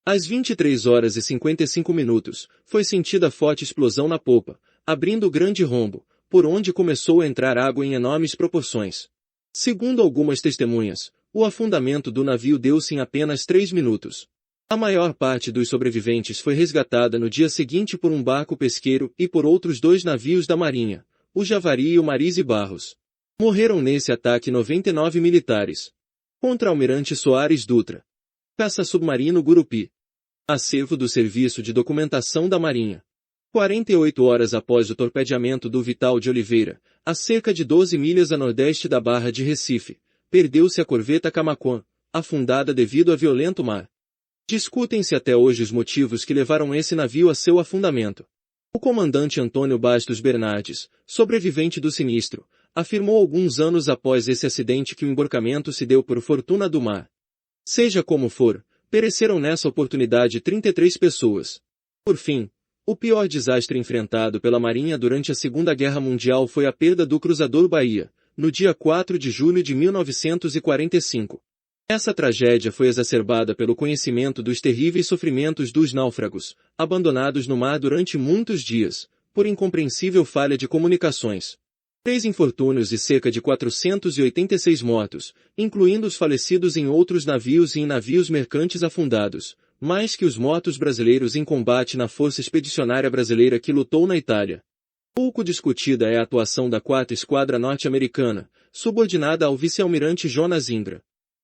Às 23 horas e 55 minutos, foi sentida forte explosão na popa, abrindo o grande rombo, por onde começou a entrar água em enormes proporções. Segundo algumas testemunhas, o afundamento do navio deu-se em apenas 3 minutos. A maior parte dos sobreviventes foi resgatada no dia seguinte por um barco pesqueiro e por outros 2 navios da Marinha, o Javari e o Marise Barros. Morreram nesse ataque 99 militares. Contra-almirante Soares Dutra. Caça-submarino Gurupi. Acervo do Serviço de Documentação da Marinha. 48 horas após o torpedeamento do Vital de Oliveira, a cerca de 12 milhas a nordeste da Barra de Recife, perdeu-se a corveta Camaquã, afundada devido a violento mar. Discutem-se até hoje os motivos que levaram esse navio a seu afundamento. O comandante Antônio Bastos Bernardes, sobrevivente do sinistro, afirmou alguns anos após esse acidente que o embarcamento se deu por fortuna do mar. Seja como for, pereceram nessa oportunidade 33 pessoas. Por fim, o pior desastre enfrentado pela Marinha durante a Segunda Guerra Mundial foi a perda do cruzador Bahia, no dia 4 de julho de 1945. Essa tragédia foi exacerbada pelo conhecimento dos terríveis sofrimentos dos náufragos, abandonados no mar durante muitos dias, por incompreensível falha de comunicações. 3 infortúnios e cerca de 486 mortos, incluindo os falecidos em outros navios e em navios mercantes afundados, mais que os mortos brasileiros em combate na Força Expedicionária Brasileira que lutou na Itália. Pouco discutida é a atuação da 4ª Esquadra Norte-Americana, subordinada ao vice-almirante Jonas Indra.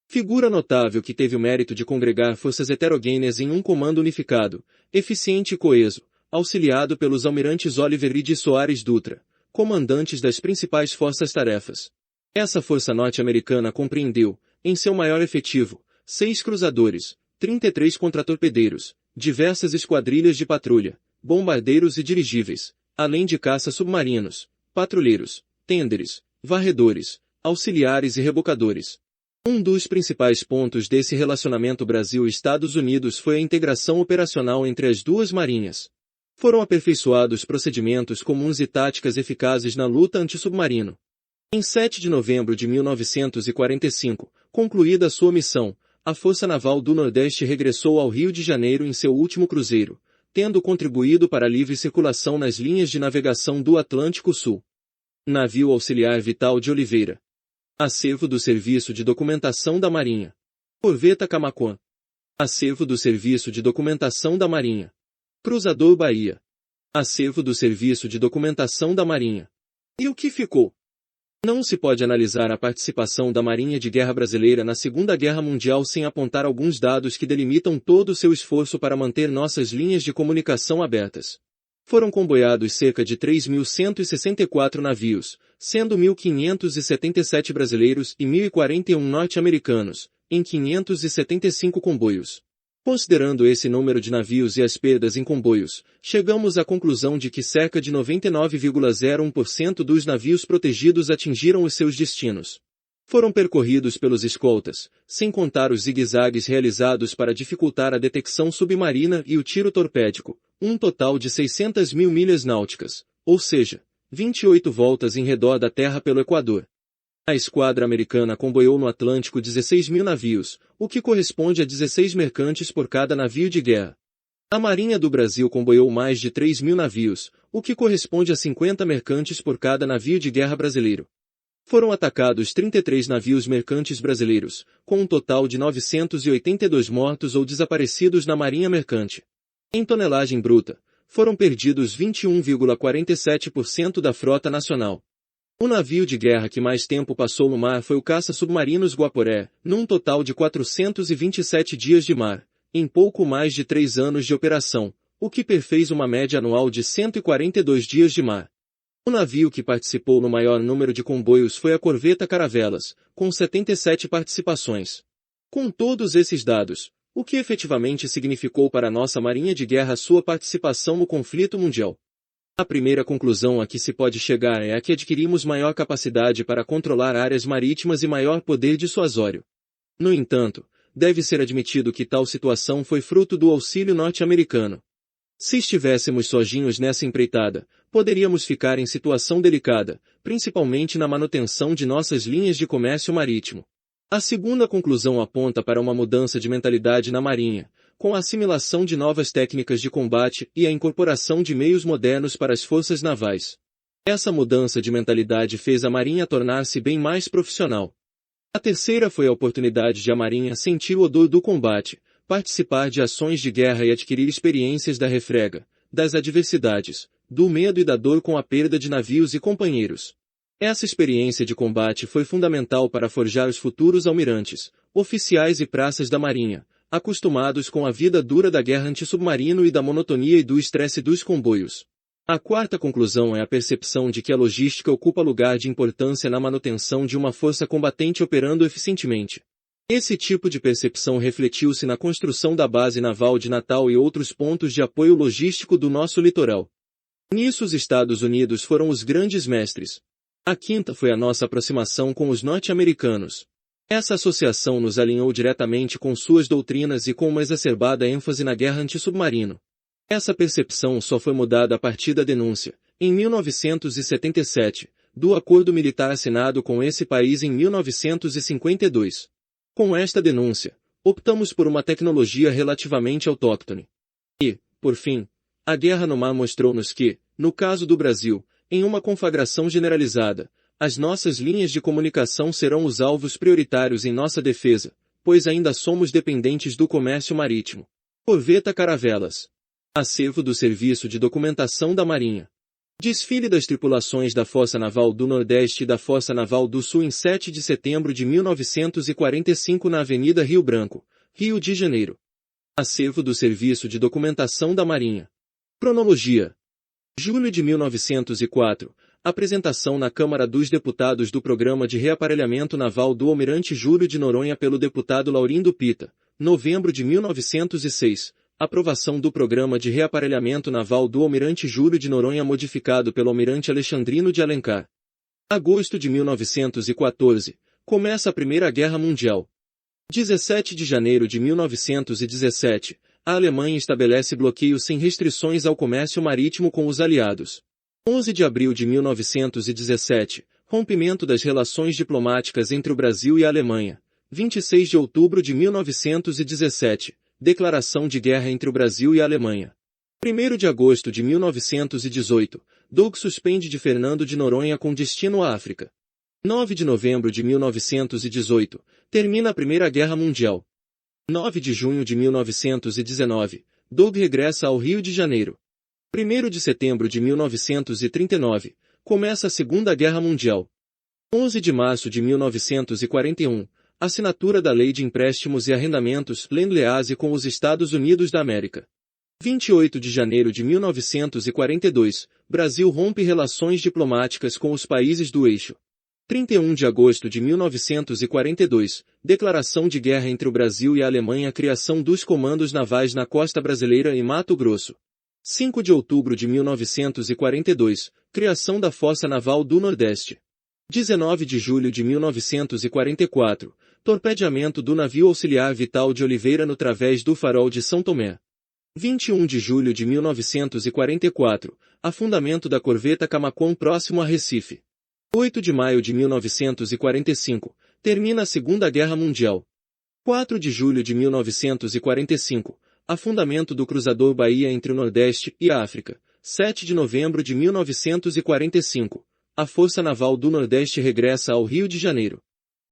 Figura notável que teve o mérito de congregar forças heterogêneas em um comando unificado, eficiente e coeso, auxiliado pelos almirantes Oliver e de Soares Dutra, comandantes das principais forças-tarefas. Essa força norte-americana compreendeu, em seu maior efetivo, 6 cruzadores, 33 contratorpedeiros, diversas esquadrilhas de patrulha, bombardeiros e dirigíveis, além de caça-submarinos, patrulheiros, tênderes, varredores, auxiliares e rebocadores. Um dos principais pontos desse relacionamento Brasil-Estados Unidos foi a integração operacional entre as duas marinhas. Foram aperfeiçoados procedimentos comuns e táticas eficazes na luta antissubmarino. Em 7 de novembro de 1945, concluída sua missão, a Força Naval do Nordeste regressou ao Rio de Janeiro em seu último cruzeiro, tendo contribuído para a livre circulação nas linhas de navegação do Atlântico Sul. Navio auxiliar Vital de Oliveira. Acervo do Serviço de Documentação da Marinha. Corveta Camaquã. Acervo do Serviço de Documentação da Marinha. Cruzador Bahia. Acervo do Serviço de Documentação da Marinha. E o que ficou? Não se pode analisar a participação da Marinha de Guerra Brasileira na Segunda Guerra Mundial sem apontar alguns dados que delimitam todo o seu esforço para manter nossas linhas de comunicação abertas. Foram comboiados cerca de 3.164 navios, sendo 1.577 brasileiros e 1.041 norte-americanos, em 575 comboios. Considerando esse número de navios e as perdas em comboios, chegamos à conclusão de que cerca de 99,01% dos navios protegidos atingiram os seus destinos. Foram percorridos pelos escoltas, sem contar os zigue-zagues realizados para dificultar a detecção submarina e o tiro torpédico, um total de 600 mil milhas náuticas, ou seja, 28 voltas em redor da Terra pelo Equador. A esquadra americana comboiou no Atlântico 16 mil navios, o que corresponde a 16 mercantes por cada navio de guerra. A Marinha do Brasil comboiou mais de 3 mil navios, o que corresponde a 50 mercantes por cada navio de guerra brasileiro. Foram atacados 33 navios mercantes brasileiros, com um total de 982 mortos ou desaparecidos na Marinha Mercante. Em tonelagem bruta, foram perdidos 21,47% da frota nacional. O navio de guerra que mais tempo passou no mar foi o caça-submarinos Guaporé, num total de 427 dias de mar, em pouco mais de 3 anos de operação, o que perfez uma média anual de 142 dias de mar. O navio que participou no maior número de comboios foi a corveta Caravelas, com 77 participações. Com todos esses dados, o que efetivamente significou para a nossa Marinha de Guerra sua participação no conflito mundial? A primeira conclusão a que se pode chegar é a que adquirimos maior capacidade para controlar áreas marítimas e maior poder dissuasório. No entanto, deve ser admitido que tal situação foi fruto do auxílio norte-americano. Se estivéssemos sozinhos nessa empreitada, poderíamos ficar em situação delicada, principalmente na manutenção de nossas linhas de comércio marítimo. A segunda conclusão aponta para uma mudança de mentalidade na Marinha, com a assimilação de novas técnicas de combate e a incorporação de meios modernos para as forças navais. Essa mudança de mentalidade fez a Marinha tornar-se bem mais profissional. A terceira foi a oportunidade de a Marinha sentir o odor do combate, participar de ações de guerra e adquirir experiências da refrega, das adversidades, do medo e da dor com a perda de navios e companheiros. Essa experiência de combate foi fundamental para forjar os futuros almirantes, oficiais e praças da Marinha, acostumados com a vida dura da guerra antissubmarino e da monotonia e do estresse dos comboios. A quarta conclusão é a percepção de que a logística ocupa lugar de importância na manutenção de uma força combatente operando eficientemente. Esse tipo de percepção refletiu-se na construção da base naval de Natal e outros pontos de apoio logístico do nosso litoral. Nisso os Estados Unidos foram os grandes mestres. A quinta foi a nossa aproximação com os norte-americanos. Essa associação nos alinhou diretamente com suas doutrinas e com uma exacerbada ênfase na guerra antissubmarino. Essa percepção só foi mudada a partir da denúncia, em 1977, do acordo militar assinado com esse país em 1952. Com esta denúncia, optamos por uma tecnologia relativamente autóctone. E, por fim, a guerra no mar mostrou-nos que, no caso do Brasil, em uma conflagração generalizada, as nossas linhas de comunicação serão os alvos prioritários em nossa defesa, pois ainda somos dependentes do comércio marítimo. Corveta Caravelas. Acervo do Serviço de Documentação da Marinha. Desfile das tripulações da Força Naval do Nordeste e da Força Naval do Sul em 7 de setembro de 1945 na Avenida Rio Branco, Rio de Janeiro. Acervo do Serviço de Documentação da Marinha. Cronologia. Julho de 1904. Apresentação na Câmara dos Deputados do Programa de Reaparelhamento Naval do Almirante Júlio de Noronha pelo deputado Laurindo Pita. Novembro de 1906. Aprovação do Programa de Reaparelhamento Naval do Almirante Júlio de Noronha modificado pelo Almirante Alexandrino de Alencar. Agosto de 1914. Começa a Primeira Guerra Mundial. 17 de janeiro de 1917. A Alemanha estabelece bloqueio sem restrições ao comércio marítimo com os aliados. 11 de abril de 1917. Rompimento das relações diplomáticas entre o Brasil e a Alemanha. 26 de outubro de 1917. Declaração de guerra entre o Brasil e a Alemanha. 1º de agosto de 1918, Doug suspende de Fernando de Noronha com destino à África. 9 de novembro de 1918, termina a Primeira Guerra Mundial. 9 de junho de 1919, Doug regressa ao Rio de Janeiro. 1º de setembro de 1939, começa a Segunda Guerra Mundial. 11 de março de 1941, assinatura da Lei de Empréstimos e Arrendamentos Lend-Lease com os Estados Unidos da América. 28 de janeiro de 1942, Brasil rompe relações diplomáticas com os países do eixo. 31 de agosto de 1942, declaração de guerra entre o Brasil e a Alemanha, criação dos comandos navais na costa brasileira e Mato Grosso. 5 de outubro de 1942, criação da Força Naval do Nordeste. 19 de julho de 1944, torpedeamento do navio auxiliar Vital de Oliveira no través do Farol de São Tomé. 21 de julho de 1944, afundamento da corveta Camacon próximo a Recife. 8 de maio de 1945, termina a Segunda Guerra Mundial. 4 de julho de 1945, afundamento do cruzador Bahia entre o Nordeste e a África. 7 de novembro de 1945, a Força Naval do Nordeste regressa ao Rio de Janeiro.